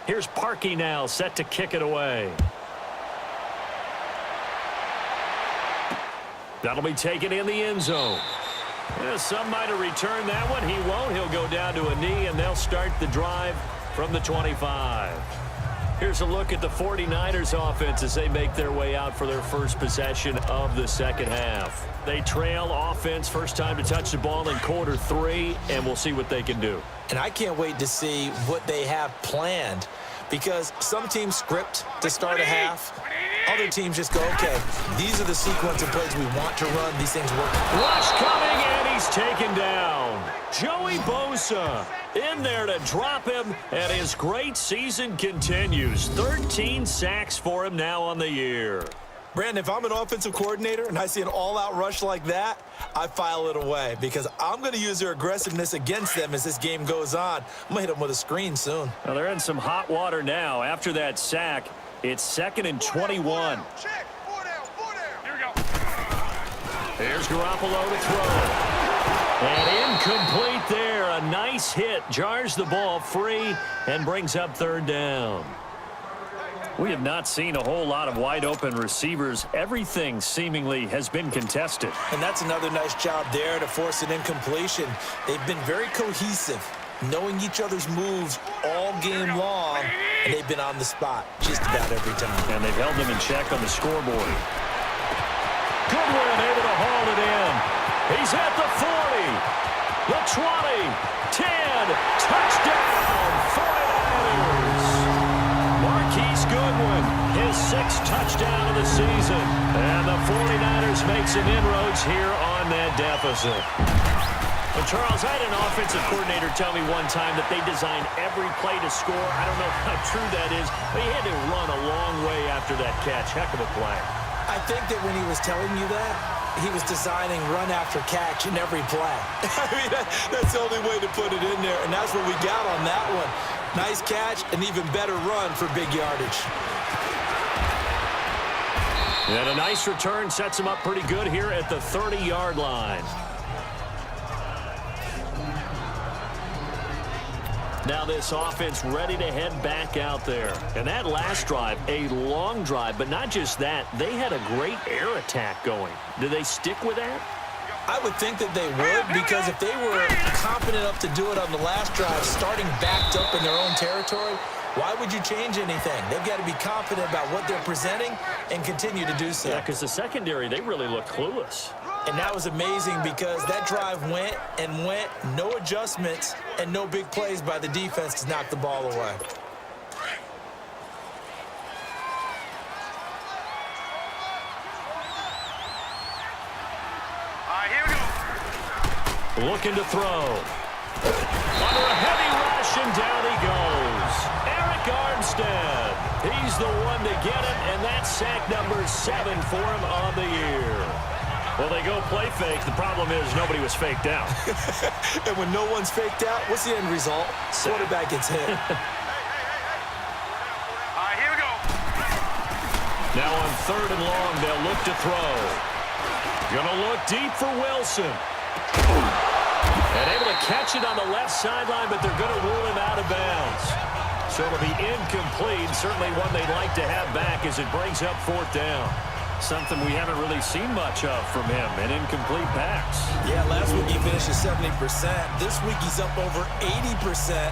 Here's Parkey now, set to kick it away. That'll be taken in the end zone. Some might have returned that one. He won't. He'll go down to a knee, and they'll start the drive from the 25. Here's a look at the 49ers offense as they make their way out for their first possession of the second half. They trail offense, first time to touch the ball in quarter 3, and we'll see what they can do. And I can't wait to see what they have planned, because some teams script to start a half. Other teams just go, okay, these are the sequence of plays we want to run. These things work. Rush coming, and he's taken down. Joey Bosa in there to drop him, and his great season continues. 13 sacks for him now on the year. Brandon, if I'm an offensive coordinator and I see an all-out rush like that, I file it away, because I'm going to use their aggressiveness against them as this game goes on. I'm going to hit them with a screen soon. Well, they're in some hot water now. After that sack, it's 2nd and 21. Check. 4 down. Here we go. Here's Garoppolo to throw. And incomplete there. A nice hit. Jars the ball free and brings up 3rd down. We have not seen a whole lot of wide-open receivers. Everything seemingly has been contested. And that's another nice job there to force an incompletion. They've been very cohesive, knowing each other's moves all game long, and they've been on the spot just about every time. And they've held them in check on the scoreboard. Goodwin able to haul it in. He's at the 40, the 20, 10, touchdown, 49ers. Marquise Goodwin, his 6th touchdown of the season. And the 49ers make some inroads here on that deficit. Well, Charles, I had an offensive coordinator tell me one time that they designed every play to score. I don't know how true that is, but he had to run a long way after that catch. Heck of a play. I think that when he was telling you that, he was designing run after catch in every play. I mean, that's the only way to put it in there, and that's what we got on that one. Nice catch, an even better run for big yardage. And a nice return sets him up pretty good here at the 30-yard line. Now this offense ready to head back out there. And that last drive, a long drive, but not just that. They had a great air attack going. Do they stick with that? I would think that they would, because if they were confident enough to do it on the last drive, starting backed up in their own territory, why would you change anything? They've got to be confident about what they're presenting and continue to do so. Yeah, because the secondary, they really look clueless. And that was amazing, because that drive went and went, no adjustments and no big plays by the defense to knock the ball away. looking to throw. Under a heavy rush, and down he goes. Eric Armstead. He's the one to get it, and that's sack number 7 for him on the year. Well, they go play fake. The problem is nobody was faked out. And when no one's faked out, what's the end result? Quarterback gets hit. All right, here we go. Now on 3rd and long, they'll look to throw. Gonna look deep for Wilson. And able to catch it on the left sideline, but they're going to rule him out of bounds. So it'll be incomplete. Certainly one they'd like to have back as it brings up 4th down. Something we haven't really seen much of from him, an incomplete pass. Yeah, last week he finished at 70%. This week he's up over 80%.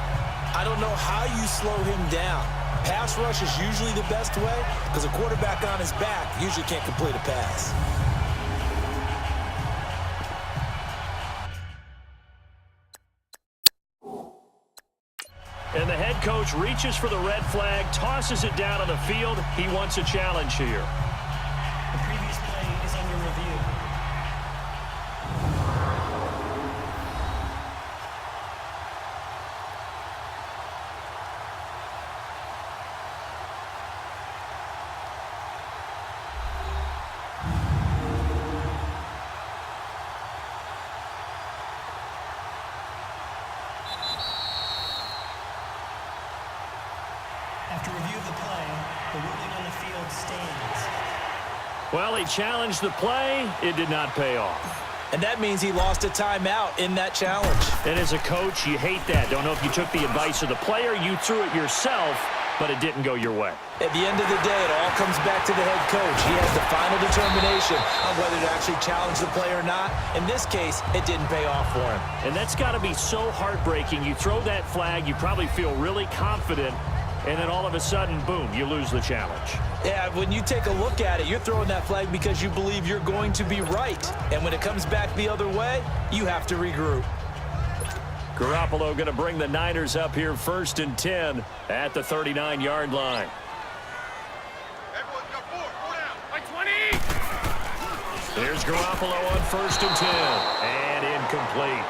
I don't know how you slow him down. Pass rush is usually the best way because a quarterback on his back usually can't complete a pass. And the head coach reaches for the red flag, tosses it down on the field. He wants a challenge here. The previous play is under review. After review of the play, the ruling on the field stands. Well, he challenged the play. It did not pay off. And that means he lost a timeout in that challenge. And as a coach, you hate that. Don't know if you took the advice of the player, you threw it yourself, but it didn't go your way. At the end of the day, it all comes back to the head coach. He has the final determination on whether to actually challenge the play or not. In this case, it didn't pay off for him. And that's got to be so heartbreaking. You throw that flag, you probably feel really confident, and then all of a sudden, boom, you lose the challenge. Yeah, when you take a look at it, you're throwing that flag because you believe you're going to be right. And when it comes back the other way, you have to regroup. Garoppolo going to bring the Niners up here 1st and 10 at the 39-yard line. Everyone's got 4 down. By 20. Here's Garoppolo on 1st and 10. And incomplete.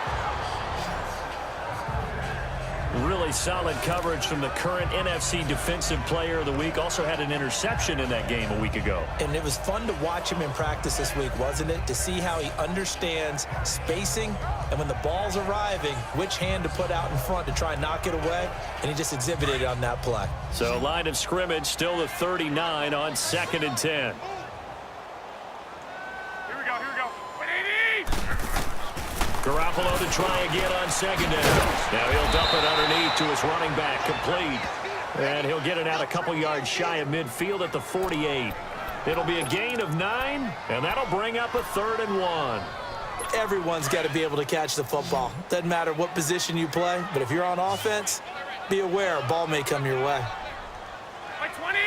Really solid coverage from the current NFC Defensive Player of the Week. Also had an interception in that game a week ago. And it was fun to watch him in practice this week, wasn't it? To see how he understands spacing and when the ball's arriving, which hand to put out in front to try and knock it away. And he just exhibited it on that play. So line of scrimmage still the 39 on 2nd and 10. Here we go. 180. Garoppolo to try again on 2nd down. Now he'll dump it underneath to his running back, complete. And he'll get it out a couple yards shy of midfield at the 48. It'll be a gain of 9, and that'll bring up a 3rd and 1. Everyone's got to be able to catch the football. Doesn't matter what position you play, but if you're on offense, be aware a ball may come your way. By 20.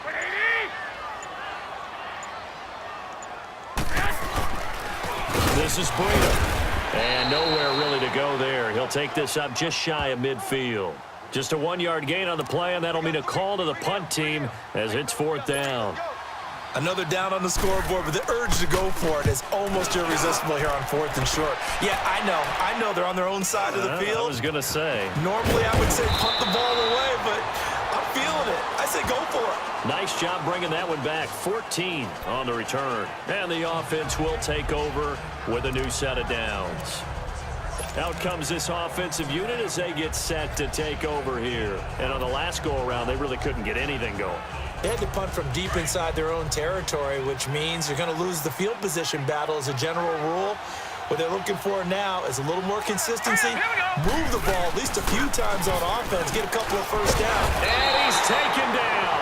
180. This is Breida. And nowhere really to go there. He'll take this up just shy of midfield. Just a 1-yard gain on the play, and that'll mean a call to the punt team as it's 4th down. Another down on the scoreboard, but the urge to go for it is almost irresistible here on 4th and short. Yeah, I know they're on their own side of the field. I was going to say. Normally I would say punt the ball away, but I'm feeling it. I say go for it. Nice job bringing that one back. 14 on the return. And the offense will take over with a new set of downs. Out comes this offensive unit as they get set to take over here. And on the last go-around, they really couldn't get anything going. They had to punt from deep inside their own territory, which means you're going to lose the field position battle as a general rule. What they're looking for now is a little more consistency. Move the ball at least a few times on offense. Get a couple of first downs. And he's taken down.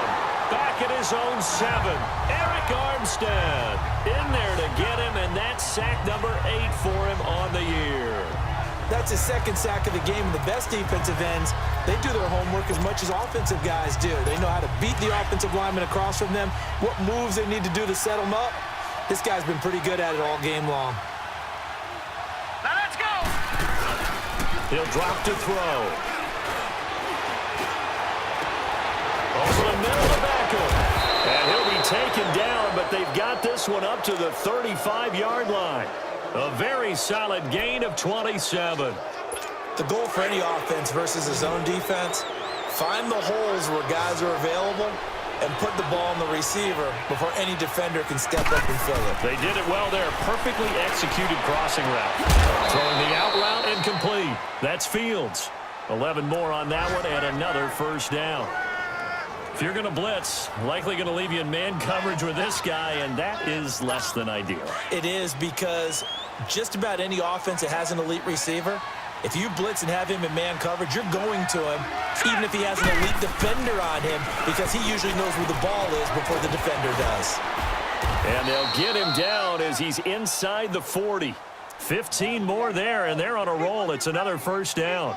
Back at his own 7. Eric Armstead in there to get him, and that's sack number 8 for him on the year. That's his 2nd sack of the game, and the best defensive ends, they do their homework as much as offensive guys do. They know how to beat the offensive lineman across from them, what moves they need to do to set them up. This guy's been pretty good at it all game long. Now let's go. He'll drop to throw. Over the middle of the backer. And he'll be taken down, but they've got this one up to the 35-yard line. A very solid gain of 27. The goal for any offense versus his own defense, find the holes where guys are available and put the ball on the receiver before any defender can step up and fill it. They did it well there. Perfectly executed crossing route. Throwing the out route and complete. That's Fields. 11 more on that one and another first down. If you're going to blitz, likely going to leave you in man coverage with this guy, and that is less than ideal. It is, because just about any offense that has an elite receiver, if you blitz and have him in man coverage, you're going to him, even if he has an elite defender on him, because he usually knows where the ball is before the defender does. And they'll get him down as he's inside the 40. 15 more there, and they're on a roll. It's another first down.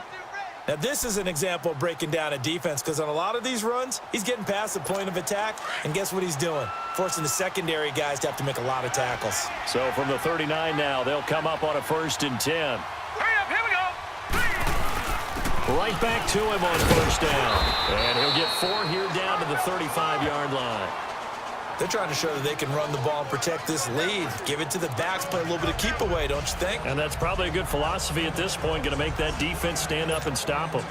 Now, this is an example of breaking down a defense, because on a lot of these runs, he's getting past the point of attack, and guess what he's doing? Forcing the secondary guys to have to make a lot of tackles. So from the 39 now, they'll come up on a 1st and 10. Hurry up, here we go. Right back to him on first down. And he'll get 4 here down to the 35-yard line. They're trying to show that they can run the ball and protect this lead. Give it to the backs, play a little bit of keep away, don't you think? And that's probably a good philosophy at this point, going to make that defense stand up and stop them.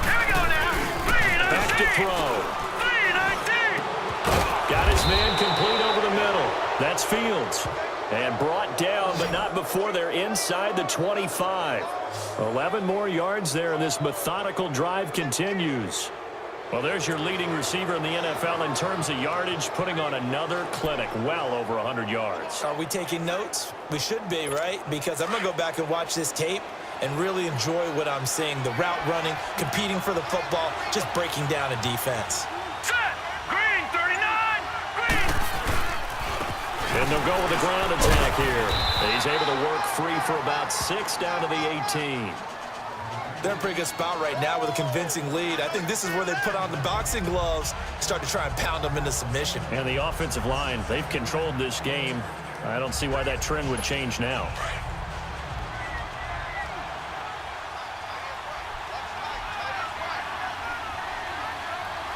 Here we go now. Back to throw. 3-19. Got his man complete over the middle. That's Fields. And brought down, but not before they're inside the 25. 11 more yards there, and this methodical drive continues. Well, there's your leading receiver in the NFL in terms of yardage, putting on another clinic, well over 100 yards. Are we taking notes? We should be, right? Because I'm going to go back and watch this tape and really enjoy what I'm seeing. The route running, competing for the football, just breaking down a defense. Set. Green, 39. Green. And they'll go with the ground attack here. He's able to work free for about 6 down to the 18. They're in a pretty good spot right now with a convincing lead. I think this is where they put on the boxing gloves, start to try and pound them into submission. And the offensive line, they've controlled this game. I don't see why that trend would change now.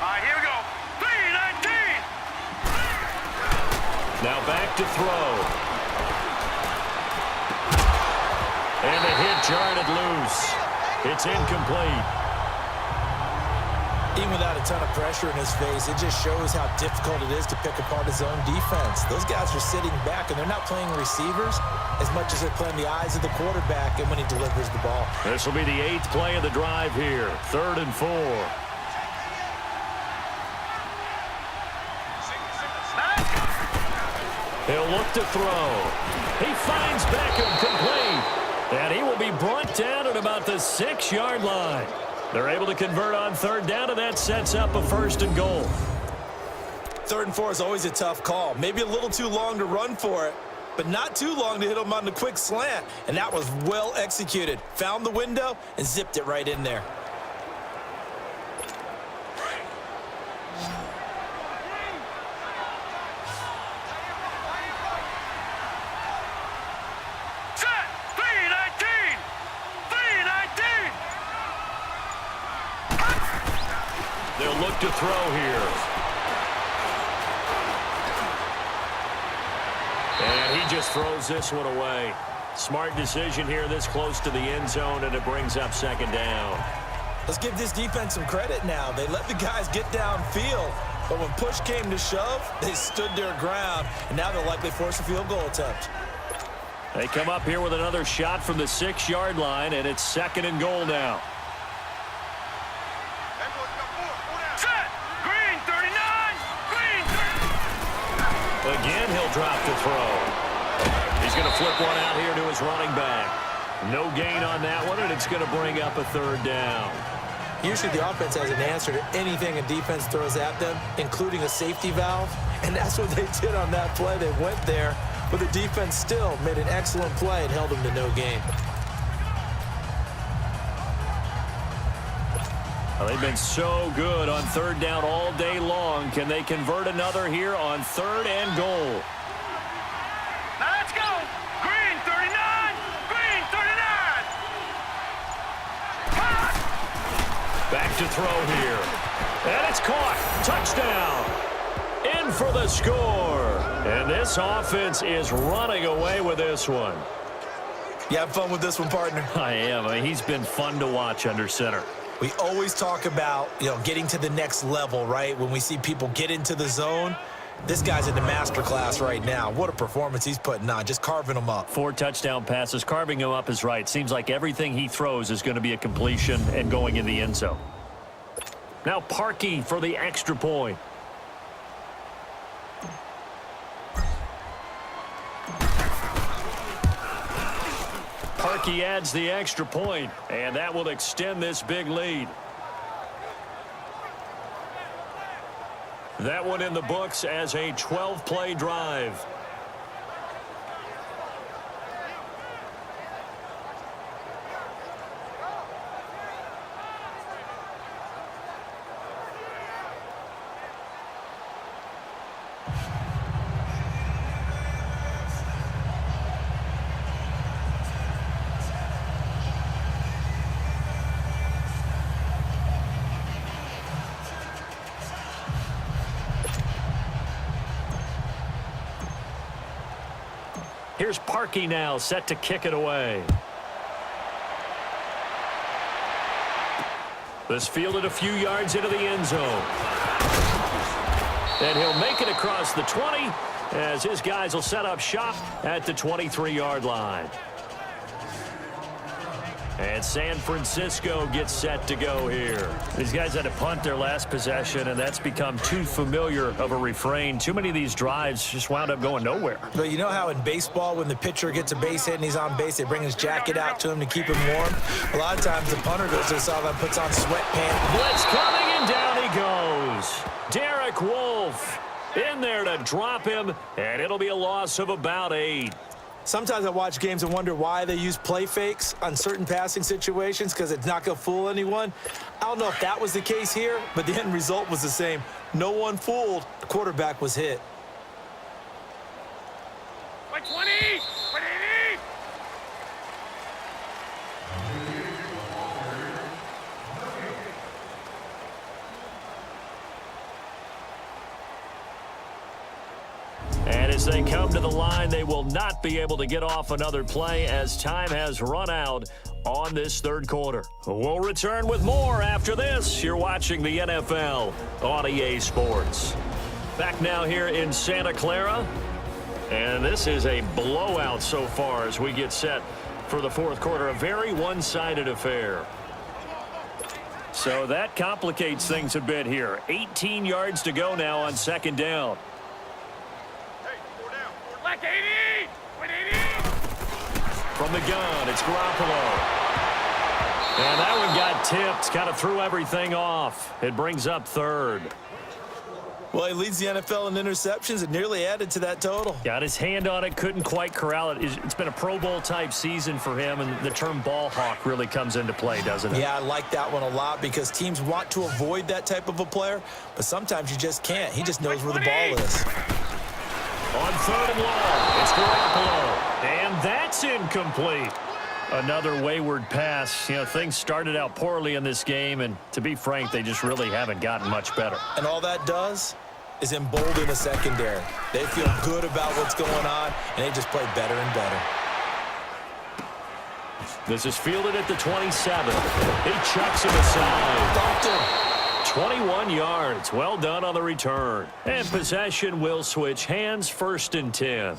All right, here we go. 3-19. Now back to throw. And the hit jarred loose. It's incomplete. Even without a ton of pressure in his face, it just shows how difficult it is to pick apart his own defense. Those guys are sitting back, and they're not playing receivers as much as they're playing the eyes of the quarterback and when he delivers the ball. This will be the 8th play of the drive here. 3rd and 4. He'll look to throw. He finds Beckham complete. And he will be brought down at about the 6-yard line. They're able to convert on 3rd down, and that sets up a 1st and goal. 3rd and 4 is always a tough call. Maybe a little too long to run for it, but not too long to hit him on the quick slant. And that was well executed. Found the window and zipped it right in there. They'll look to throw here. And he just throws this one away. Smart decision here this close to the end zone, and it brings up 2nd down. Let's give this defense some credit now. They let the guys get downfield, but when push came to shove, they stood their ground, and now they'll likely force a field goal attempt. They come up here with another shot from the 6-yard line, and it's 2nd and goal now. Again, he'll drop the throw. He's going to flip one out here to his running back. No gain on that one, and it's going to bring up a 3rd down. Usually the offense has an answer to anything a defense throws at them, including a safety valve, and that's what they did on that play. They went there, but the defense still made an excellent play and held them to no gain. Well, they've been so good on 3rd down all day long. Can they convert another here on 3rd and goal? Now let's go. Green, 39. Green, 39. Back to throw here. And it's caught. Touchdown. In for the score. And this offense is running away with this one. You have fun with this one, partner? I am. I mean, he's been fun to watch under center. We always talk about, getting to the next level, right? When we see people get into the zone, this guy's in the master class right now. What a performance he's putting on, just carving them up. 4 touchdown passes. Carving him up is right. Seems like everything he throws is going to be a completion and going in the end zone. Now Parkey for the extra point. Parkey adds the extra point, and that will extend this big lead. That one in the books as a 12-play drive. Here's Parkey now, set to kick it away. This fielded a few yards into the end zone. And he'll make it across the 20 as his guys will set up shop at the 23-yard line. And San Francisco gets set to go here. These guys had to punt their last possession, and that's become too familiar of a refrain. Too many of these drives just wound up going nowhere. But you know how in baseball, when the pitcher gets a base hit and he's on base, they bring his jacket out to him to keep him warm? A lot of times the punter goes to the sideline, puts on sweatpants. Blitz coming, and down he goes. Derek Wolfe in there to drop him, and it'll be a loss of about 8. Sometimes I watch games and wonder why they use play fakes on certain passing situations, because it's not going to fool anyone. I don't know if that was the case here, but the end result was the same. No one fooled. The quarterback was hit. 120! 180! And as they come to the line, they will not be able to get off another play as time has run out on this third quarter. We'll return with more after this. You're watching the NFL on EA Sports. Back now here in Santa Clara. And this is a blowout so far as we get set for the fourth quarter. A very one-sided affair. So that complicates things a bit here. 18 yards to go now on second down. Black 80! 180! From the gun, it's Garoppolo. And that one got tipped, kind of threw everything off. It brings up third. Well, he leads the NFL in interceptions and nearly added to that total. Got his hand on it, couldn't quite corral it. It's been a Pro Bowl-type season for him, and the term ball hawk really comes into play, doesn't it? Yeah, I like that one a lot because teams want to avoid that type of a player, but sometimes you just can't. He just knows where the ball is. On third and long, it's Garoppolo. And that's incomplete. Another wayward pass. You know, things started out poorly in this game, and to be frank, they just really haven't gotten much better. And all that does is embolden the secondary. They feel good about what's going on, and they just play better and better. This is fielded at the 27. He chucks him aside. Dumped him. 21 yards. Well done on the return. And possession will switch hands, 1st and 10.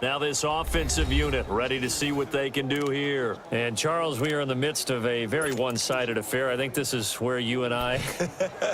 Now this offensive unit ready to see what they can do here. And Charles, we are in the midst of a very one-sided affair. I think this is where you and I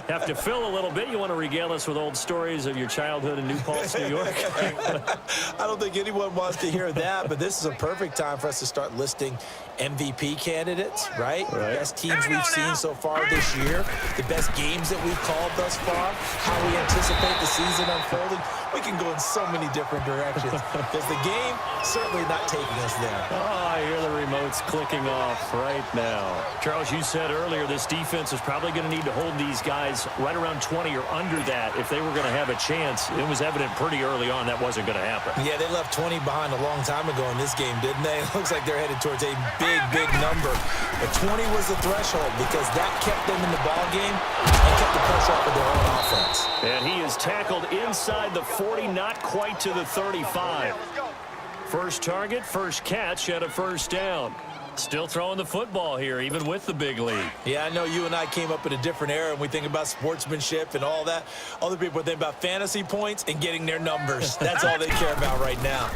have to fill a little bit. You want to regale us with old stories of your childhood in New Paltz, New York? I don't think anyone wants to hear that, but this is a perfect time for us to start listing MVP candidates, right? The best teams we've seen so far this year, the best games that we've called thus far, how we anticipate the season unfolding. We can go in so many different directions because The game certainly not taking us there. Oh, I hear the remotes clicking off right now. Charles, you said earlier this defense is probably going to need to hold these guys right around 20 or under that if they were going to have a chance. It was evident pretty early on that wasn't going to happen. Yeah, they left 20 behind a long time ago in this game, didn't they? It looks like they're headed towards a big, big number. But 20 was the threshold because that kept them in the ball game and kept the pressure off of their own offense. And he is tackled inside the 40, not quite to the 35. First target, first catch, and a first down. Still throwing the football here, even with the big lead. Yeah, I know you and I came up in a different era, and we think about sportsmanship and all that. Other people think about fantasy points and getting their numbers. That's all they care about right now.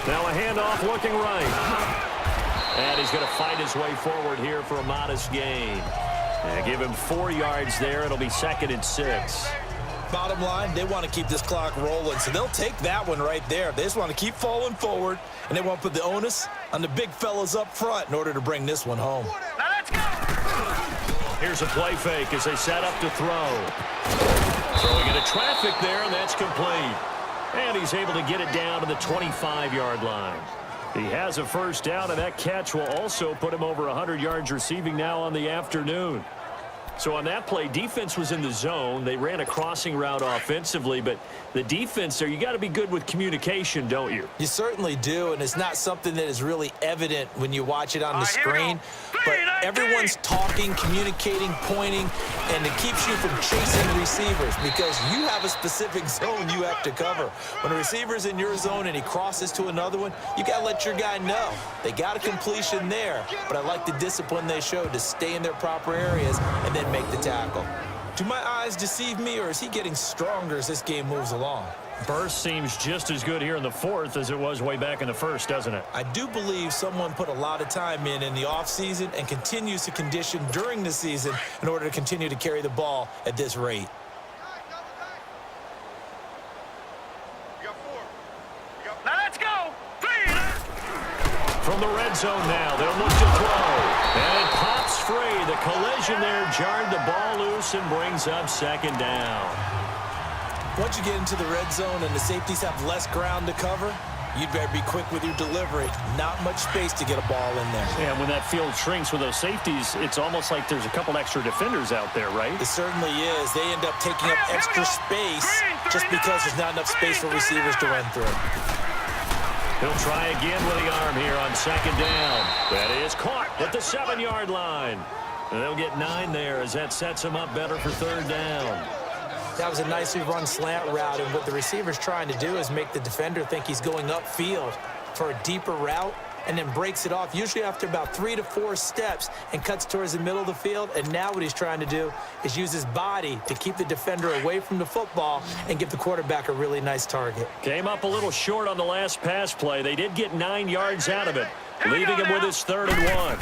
Now a handoff looking right. And he's going to fight his way forward here for a modest gain. And give him 4 yards there. It'll be 2nd and 6. Bottom line, they want to keep this clock rolling, so they'll take that one right there. They just want to keep falling forward, and they want to put the onus on the big fellas up front in order to bring this one home. Now let's go. Here's a play fake as they set up to throw. Throwing into traffic there, and that's complete. And he's able to get it down to the 25-yard line. He has a first down, and that catch will also put him over 100 yards receiving now on the afternoon. So on that play, defense was in the zone. They ran a crossing route offensively, but the defense there, you got to be good with communication, don't you? You certainly do, and it's not something that is really evident when you watch it on the screen. But everyone's talking, communicating, pointing, and it keeps you from chasing receivers because you have a specific zone you have to cover. When a receiver's in your zone and he crosses to another one, you got to let your guy know. They got a completion there, but I like the discipline they showed to stay in their proper areas and then make the tackle. Do my eyes deceive me, or is he getting stronger as this game moves along? Burst seems just as good here in the 4th as it was way back in the 1st, doesn't it? I do believe someone put a lot of time in the offseason and continues to condition during the season in order to continue to carry the ball at this rate. Now let's go. From the red zone now, they'll look to throw. And it pops free. The collision there jarred the ball loose and brings up 2nd down. Once you get into the red zone and the safeties have less ground to cover, you'd better be quick with your delivery. Not much space to get a ball in there. Yeah, when that field shrinks with those safeties, it's almost like there's a couple extra defenders out there, right? It certainly is. They end up taking up extra space just because there's not enough space for receivers to run through. He'll try again with the arm here on 2nd down. That is caught at the 7-yard line. And they'll get 9 there as that sets him up better for 3rd down. That was a nicely run slant route, and what the receiver's trying to do is make the defender think he's going upfield for a deeper route and then breaks it off, usually after about 3 to 4 steps, and cuts towards the middle of the field. And now what he's trying to do is use his body to keep the defender away from the football and give the quarterback a really nice target. Came up a little short on the last pass play. They did get 9 yards out of it, leaving him with his 3rd and 1.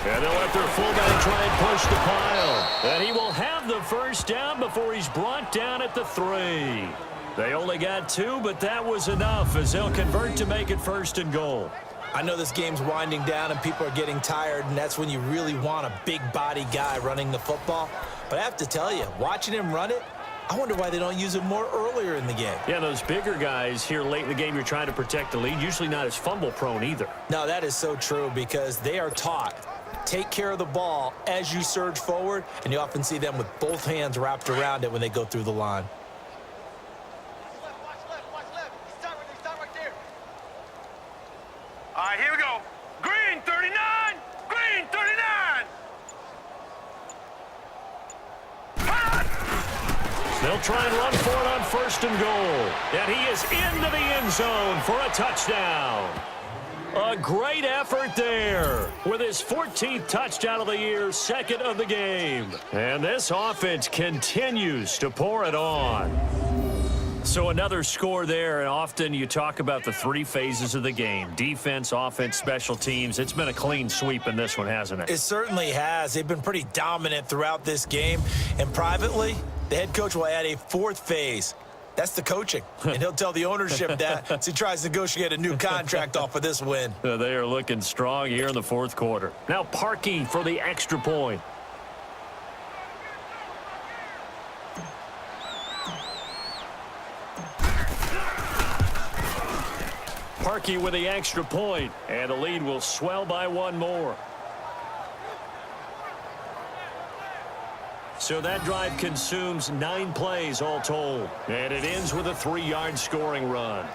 And they'll let their fullback try and push the pile. And he will have the first down before he's brought down at the 3. They only got 2, but that was enough as they'll convert to make it 1st and goal. I know this game's winding down and people are getting tired, and that's when you really want a big body guy running the football. But I have to tell you, watching him run it, I wonder why they don't use him more earlier in the game. Yeah, those bigger guys here late in the game, you're trying to protect the lead, usually not as fumble prone either. No, that is so true because they are taught. Take care of the ball as you surge forward, and you often see them with both hands wrapped around it when they go through the line. All right, here we go. Green 39. Green 39. They'll try and run for it on 1st and goal. And he is into the end zone for a touchdown. A great effort there with his 14th touchdown of the year, 2nd of the game. And this offense continues to pour it on. So another score there, and often you talk about the 3 phases of the game. Defense, offense, special teams. It's been a clean sweep in this one, hasn't it? It certainly has. They've been pretty dominant throughout this game. And privately, the head coach will add a 4th phase. That's the coaching. And he'll tell the ownership that as he tries to negotiate a new contract off of this win. They are looking strong here in the 4th quarter. Now Parkey for the extra point. Parkey with the extra point, and the lead will swell by one more. So that drive consumes 9 plays all told, and it ends with a 3-yard scoring run.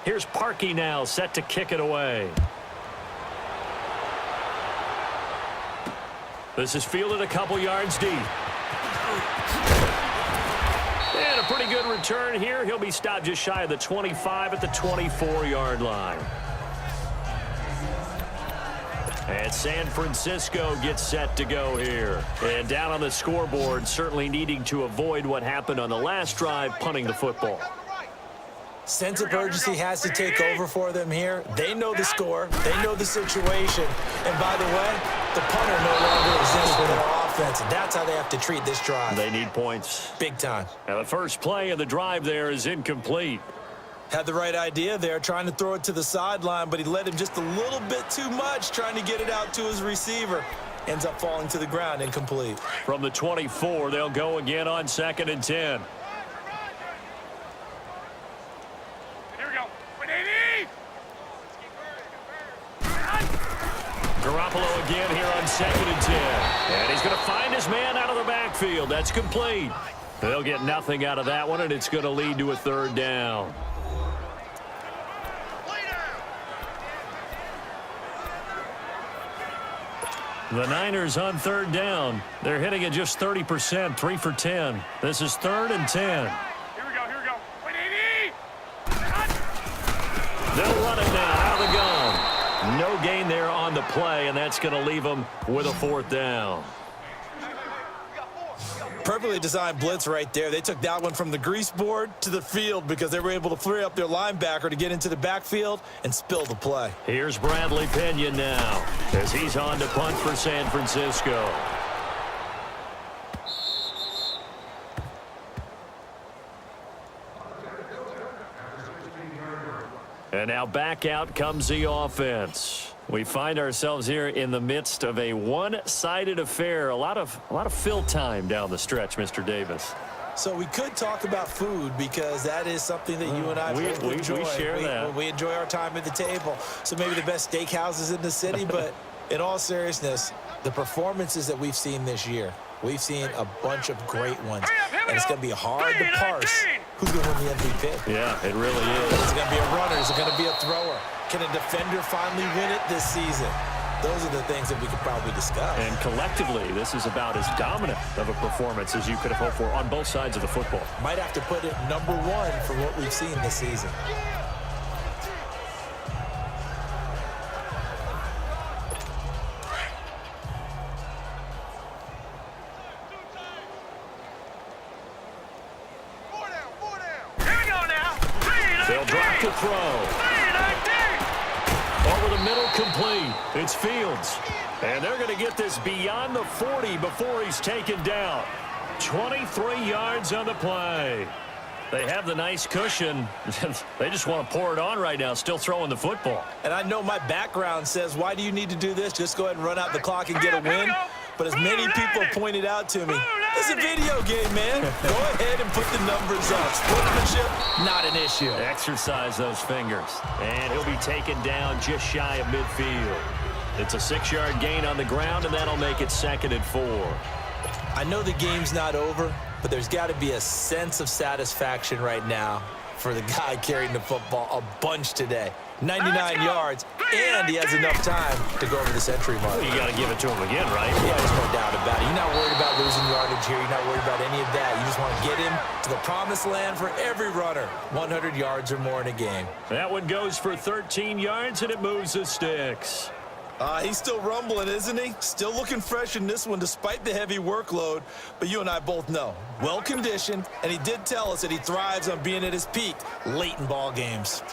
Here's Parkey now, set to kick it away. This is fielded a couple yards deep. And a pretty good return here. He'll be stopped just shy of the 25 at the 24-yard line. And San Francisco gets set to go here. And down on the scoreboard, certainly needing to avoid what happened on the last drive, punting the football. Sense of urgency has to take over for them here. They know the score. They know the situation. And by the way, the punter no longer exists for their offense. And that's how they have to treat this drive. They need points. Big time. Now the first play of the drive there is incomplete. Had the right idea there, trying to throw it to the sideline, but he led him just a little bit too much, trying to get it out to his receiver. Ends up falling to the ground, incomplete. From the 24, they'll go again on 2nd and 10. Garoppolo again here on 2nd and 10. And he's going to find his man out of the backfield. That's complete. They'll get nothing out of that one, and it's going to lead to a 3rd down. The Niners on 3rd down. They're hitting at just 30%, 3 for 10. This is 3rd and 10. Here we go. They'll run it now out of the gun. No gain there on the play, and that's going to leave them with a 4th down. Perfectly designed blitz right there. They took that one from the grease board to the field because they were able to free up their linebacker to get into the backfield and spill the play. Here's Bradley Pinion now as he's on to punt for San Francisco. And now back out comes the offense. We find ourselves here in the midst of a one-sided affair. A lot of fill time down the stretch, Mr. Davis. So we could talk about food because that is something that you and I both enjoy. We share that. We enjoy our time at the table. So maybe the best steakhouses in the city, but in all seriousness, the performances that we've seen this year, we've seen a bunch of great ones. And it's going to be hard to parse who's going to win the MVP. Yeah, it really is. Is it going to be a runner? Is it going to be a thrower? Can a defender finally win it this season? Those are the things that we could probably discuss. And collectively, this is about as dominant of a performance as you could have hoped for on both sides of the football. Might have to put it number 1 for what we've seen this season. They'll drop to throw. Over the middle, complete. It's Fields. And they're going to get this beyond the 40 before he's taken down. 23 yards on the play. They have the nice cushion. They just want to pour it on right now, still throwing the football. And I know my background says, why do you need to do this? Just go ahead and run out the clock and get a win. But as many people have pointed out to me, it's a video game, man. Go ahead and put the numbers up. Sportsmanship, not an issue. Exercise those fingers. And he'll be taken down just shy of midfield. It's a 6-yard gain on the ground, and that'll make it 2nd and 4. I know the game's not over, but there's got to be a sense of satisfaction right now for the guy carrying the football a bunch today. 99 yards, and he has enough time to go over the century mark. Well, you got to give it to him again, right? Yeah, there's no doubt about it. You're not worried about losing yardage here. You're not worried about any of that. You just want to get him to the promised land for every runner. 100 yards or more in a game. That one goes for 13 yards, and it moves the sticks. He's still rumbling, isn't he? Still looking fresh in this one despite the heavy workload. But you and I both know, well-conditioned, and he did tell us that he thrives on being at his peak late in ball games.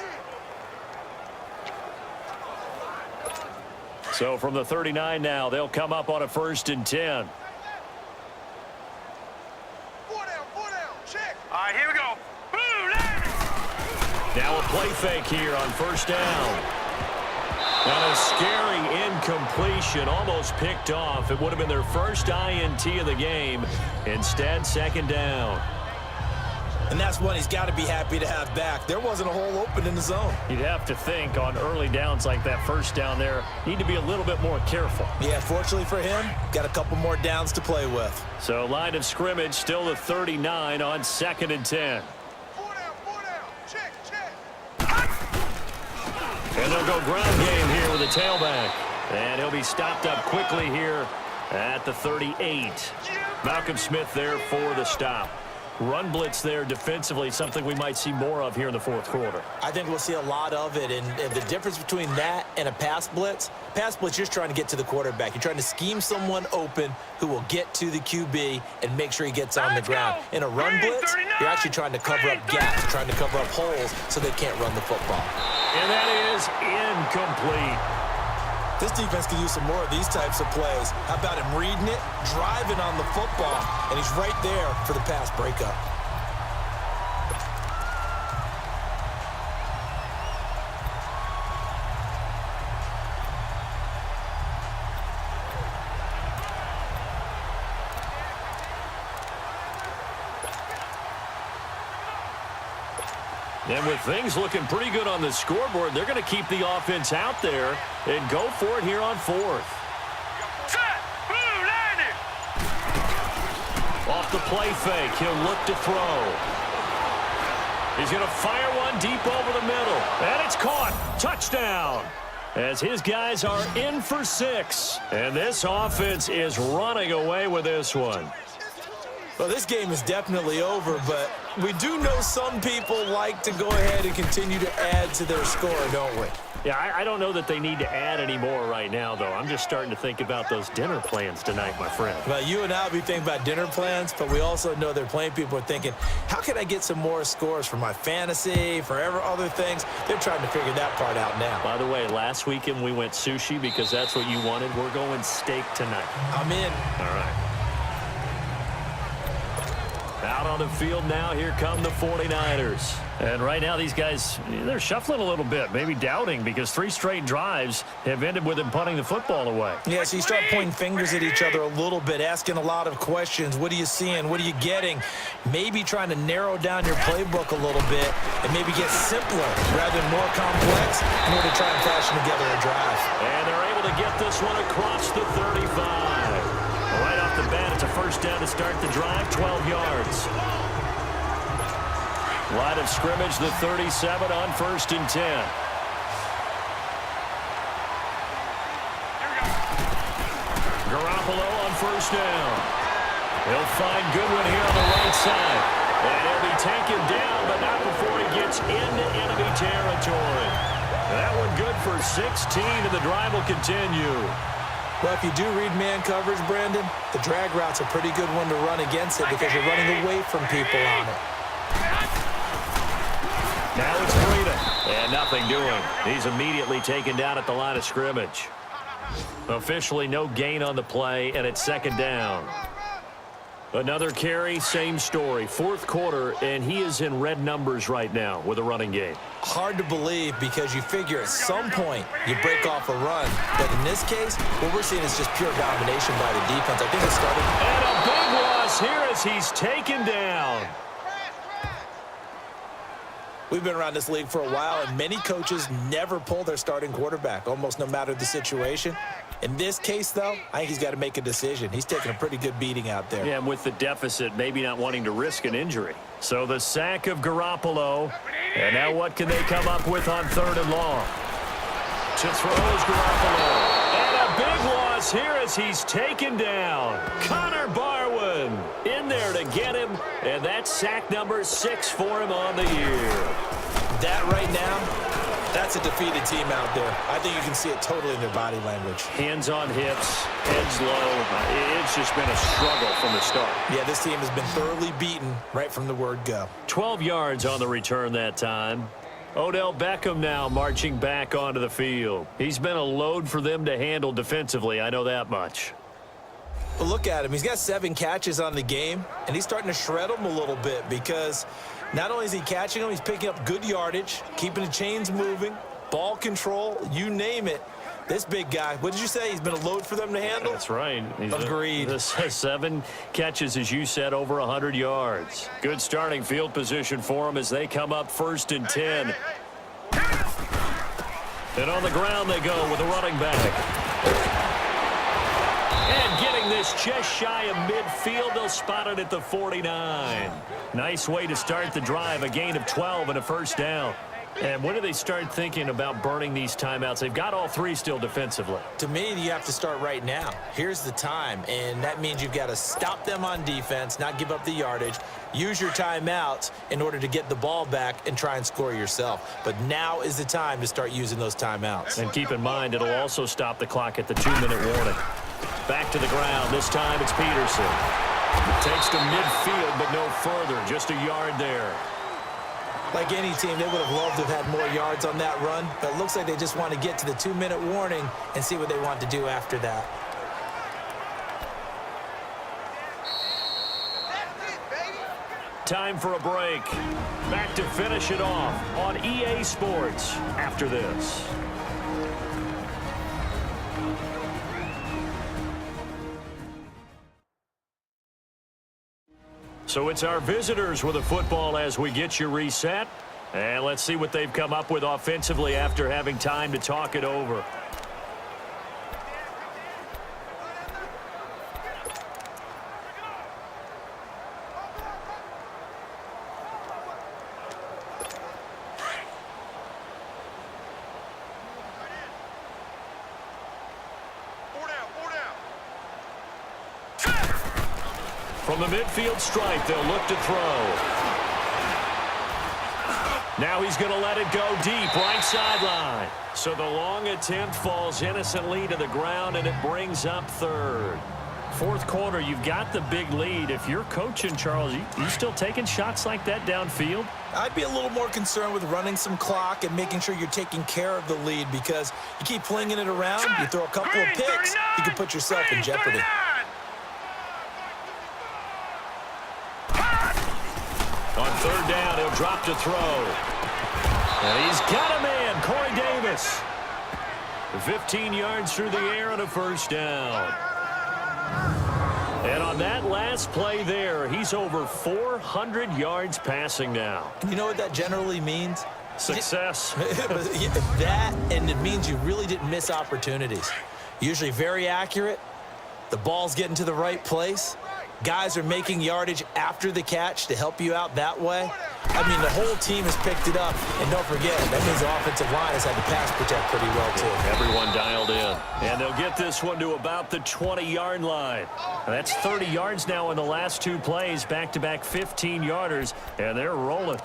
So from the 39 now, they'll come up on a 1st and 10. 4 down, check. All right, here we go. Boom, now a play fake here on 1st down. And a scary incompletion, almost picked off. It would have been their first INT of the game. Instead, second down. And that's one he's got to be happy to have back. There wasn't a hole open in the zone. You'd have to think on early downs like that first down there, need to be a little bit more careful. Yeah, fortunately for him, got a couple more downs to play with. So line of scrimmage still the 39 on 2nd and 10. 4 down. Check. And they'll go ground game here with a tailback. And he'll be stopped up quickly here at the 38. Malcolm Smith there for the stop. Run blitz there defensively, something we might see more of here in the fourth quarter. I think we'll see a lot of it, and the difference between that and a pass blitz, you're just trying to get to the quarterback. You're trying to scheme someone open who will get to the QB and make sure he gets on the ground. In a run blitz, you're actually trying to cover up gaps, trying to cover up holes so they can't run the football. And that is incomplete. This defense can use some more of these types of plays. How about him reading it, driving on the football, and he's right there for the pass breakup. And with things looking pretty good on the scoreboard, they're going to keep the offense out there and go for it here on 4th. Set. Blue 90. Off the play fake, he'll look to throw. He's going to fire one deep over the middle. And it's caught. Touchdown. As his guys are in for 6. And this offense is running away with this one. Well, this game is definitely over, but we do know some people like to go ahead and continue to add to their score, don't we? Yeah, I don't know that they need to add any more right now, though. I'm just starting to think about those dinner plans tonight, my friend. Well, you and I will be thinking about dinner plans, but we also know they're playing people are thinking, how can I get some more scores for my fantasy, for other things? They're trying to figure that part out now. By the way, last weekend we went sushi because that's what you wanted. We're going steak tonight. I'm in. All right. Out on the field now, here come the 49ers. And right now, these guys, they're shuffling a little bit, maybe doubting, because 3 straight drives have ended with them punting the football away. Yeah, so you start pointing fingers at each other a little bit, asking a lot of questions. What are you seeing? What are you getting? Maybe trying to narrow down your playbook a little bit and maybe get simpler rather than more complex in order to try and fashion together a drive. And they're able to get this one across the 35. Right off the bat, it's a first down to start the drive, 12 yards. Line of scrimmage, the 37 on 1st and 10. Garoppolo on 1st down. He'll find Goodwin here on the right side. And he'll be taken down, but not before he gets into enemy territory. That one good for 16, and the drive will continue. Well, if you do read man coverage, Brandon, the drag route's a pretty good one to run against it because you're running away from people on it. Now it's Breida, and nothing doing. He's immediately taken down at the line of scrimmage. Officially no gain on the play, and it's 2nd down. Another carry, same story. 4th quarter, and he is in red numbers right now with a running game. Hard to believe because you figure at some point you break off a run. But in this case, what we're seeing is just pure domination by the defense. I think it started. And a big loss here as he's taken down. We've been around this league for a while, and many coaches never pull their starting quarterback, almost no matter the situation. In this case, though, I think he's got to make a decision. He's taking a pretty good beating out there. Yeah, and with the deficit, maybe not wanting to risk an injury. So the sack of Garoppolo. And now what can they come up with on 3rd and long? To throw is Garoppolo. And a big loss here as he's taken down. Connor Barwin in there to get him. And that's sack number 6 for him on the year. That right now, that's a defeated team out there. I think you can see it totally in their body language. Hands on hips, heads low. It's just been a struggle from the start. Yeah, this team has been thoroughly beaten right from the word go. 12 yards on the return that time. Odell Beckham now marching back onto the field. He's been a load for them to handle defensively, I know that much. But look at him. He's got 7 catches on the game, and he's starting to shred them a little bit because not only is he catching them, he's picking up good yardage, keeping the chains moving, ball control, you name it. This big guy, what did you say? He's been a load for them to handle? That's right. Agreed. 7 catches, as you said, over 100 yards. Good starting field position for them as they come up 1st and 10. And on the ground they go with a running back. And getting this just shy of midfield, they'll spot it at the 49. Nice way to start the drive, a gain of 12 and a first down. And when do they start thinking about burning these timeouts? They've got all 3 still defensively. To me, you have to start right now. Here's the time, and that means you've got to stop them on defense, not give up the yardage, use your timeouts in order to get the ball back and try and score yourself. But now is the time to start using those timeouts. And keep in mind, it'll also stop the clock at the 2-minute warning. Back to the ground. This time it's Peterson. Takes to midfield, but no further. Just a yard there. Like any team, they would have loved to have had more yards on that run, but it looks like they just want to get to the 2-minute warning and see what they want to do after that. Time for a break. Back to finish it off on EA Sports after this. So it's our visitors with the football as we get you reset. And let's see what they've come up with offensively after having time to talk it over. From the midfield stripe, they'll look to throw. Now he's going to let it go deep, right sideline. So the long attempt falls innocently to the ground, and it brings up 3rd. 4th quarter, you've got the big lead. If you're coaching, Charles, you still taking shots like that downfield? I'd be a little more concerned with running some clock and making sure you're taking care of the lead, because you keep flinging it around, you throw a couple of picks, you can put yourself in jeopardy. On 3rd down, he'll drop to throw. And he's got a man, Corey Davis. 15 yards through the air and a first down. And on that last play there, he's over 400 yards passing now. You know what that generally means? Success. That, and it means you really didn't miss opportunities. Usually very accurate. The ball's getting to the right place. Guys are making yardage after the catch to help you out that way. I mean, the whole team has picked it up. And don't forget, that means the offensive line has had to pass protect pretty well, too. Everyone dialed in. And they'll get this one to about the 20-yard line. And that's 30 yards now in the last 2 plays, back-to-back 15-yarders, and they're rolling.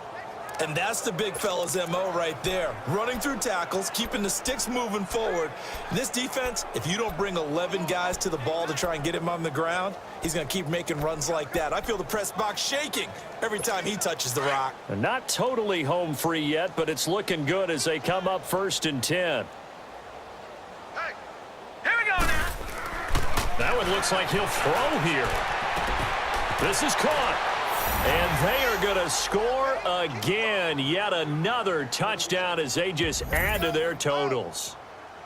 And that's the big fella's MO right there. Running through tackles, keeping the sticks moving forward. This defense, if you don't bring 11 guys to the ball to try and get him on the ground, he's going to keep making runs like that. I feel the press box shaking every time he touches the rock. And not totally home free yet, but it's looking good as they come up 1st and 10. Hey, here we go now. That one looks like he'll throw here. This is caught. And they are going to score again. Yet another touchdown as they just add to their totals.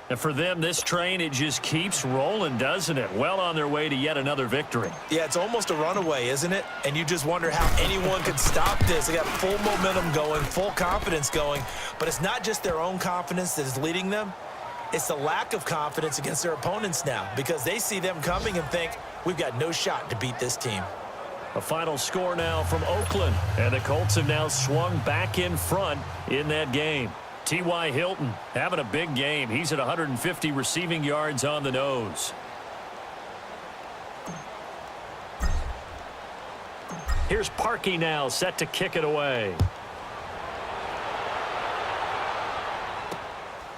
And for them, this train, it just keeps rolling, doesn't it? Well on their way to yet another victory. Yeah, it's almost a runaway, isn't it? And you just wonder how anyone could stop this. They got full momentum going, full confidence going. But it's not just their own confidence that is leading them. It's the lack of confidence against their opponents now, because they see them coming and think, we've got no shot to beat this team. A final score now from Oakland, and the Colts have now swung back in front in that game. T.Y. Hilton having a big game. He's at 150 receiving yards on the nose. Here's Parkey now, set to kick it away.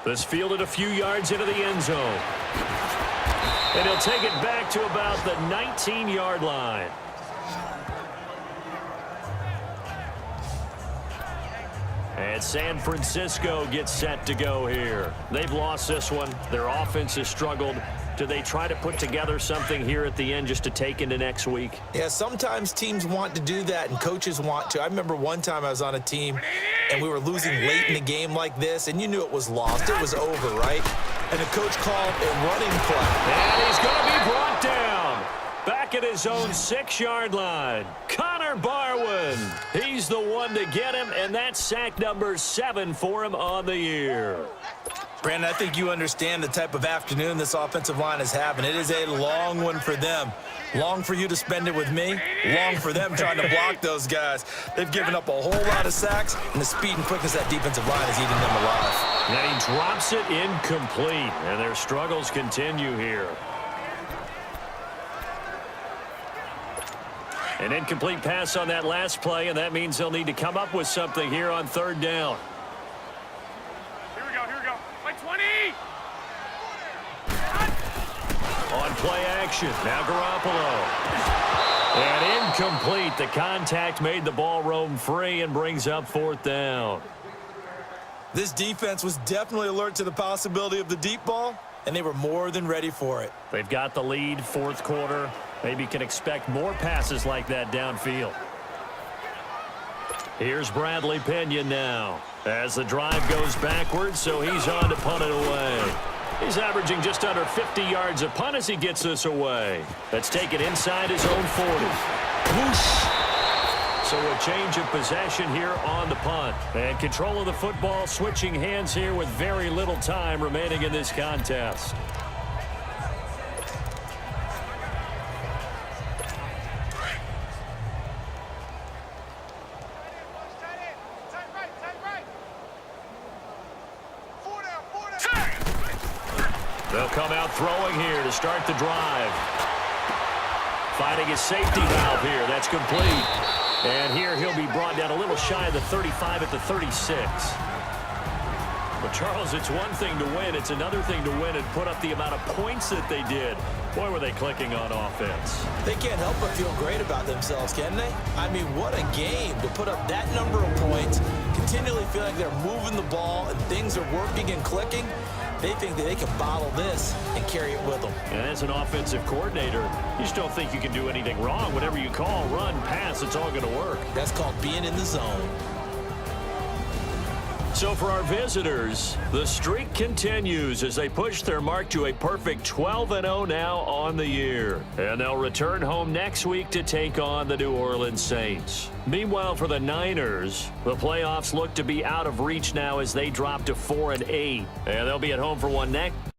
This fielded a few yards into the end zone. And he'll take it back to about the 19-yard line. And San Francisco gets set to go here. They've lost this one. Their offense has struggled. Do they try to put together something here at the end just to take into next week? Yeah, sometimes teams want to do that and coaches want to. I remember one time I was on a team and we were losing late in the game like this, and you knew it was lost. It was over, right? And the coach called a running play. And he's going to be brought down. Back at his own 6-yard line. Connor Barwin. He's the one to get him, and that's sack number 7 for him on the year. Brandon, I think you understand the type of afternoon this offensive line is having. It is a long one for them. Long for you to spend it with me. Long for them trying to block those guys. They've given up a whole lot of sacks, and the speed and quickness of that defensive line is eating them alive. And he drops it incomplete, and their struggles continue here. An incomplete pass on that last play, and that means they'll need to come up with something here on 3rd down. Here we go. Like 20. On play action, now Garoppolo. And incomplete. The contact made the ball roam free and brings up 4th down. This defense was definitely alert to the possibility of the deep ball, and they were more than ready for it. They've got the lead, 4th quarter. Maybe can expect more passes like that downfield. Here's Bradley Pinion now as the drive goes backwards, so he's on to punt it away. He's averaging just under 50 yards a punt as he gets this away. That's taken inside his own 40. Whoosh! So a change of possession here on the punt. And control of the football switching hands here with very little time remaining in this contest. They'll come out throwing here to start the drive. Finding his safety valve here. That's complete. And here he'll be brought down a little shy of the 35 at the 36. But, Charles, it's one thing to win. It's another thing to win and put up the amount of points that they did. Boy, were they clicking on offense. They can't help but feel great about themselves, can they? I mean, what a game to put up that number of points, continually feel like they're moving the ball and things are working and clicking. They think that they can bottle this and carry it with them. And as an offensive coordinator, you just don't think you can do anything wrong. Whatever you call, run, pass, it's all going to work. That's called being in the zone. So for our visitors, the streak continues as they push their mark to a perfect 12-0 now on the year. And they'll return home next week to take on the New Orleans Saints. Meanwhile, for the Niners, the playoffs look to be out of reach now as they drop to 4-8. And they'll be at home for one next.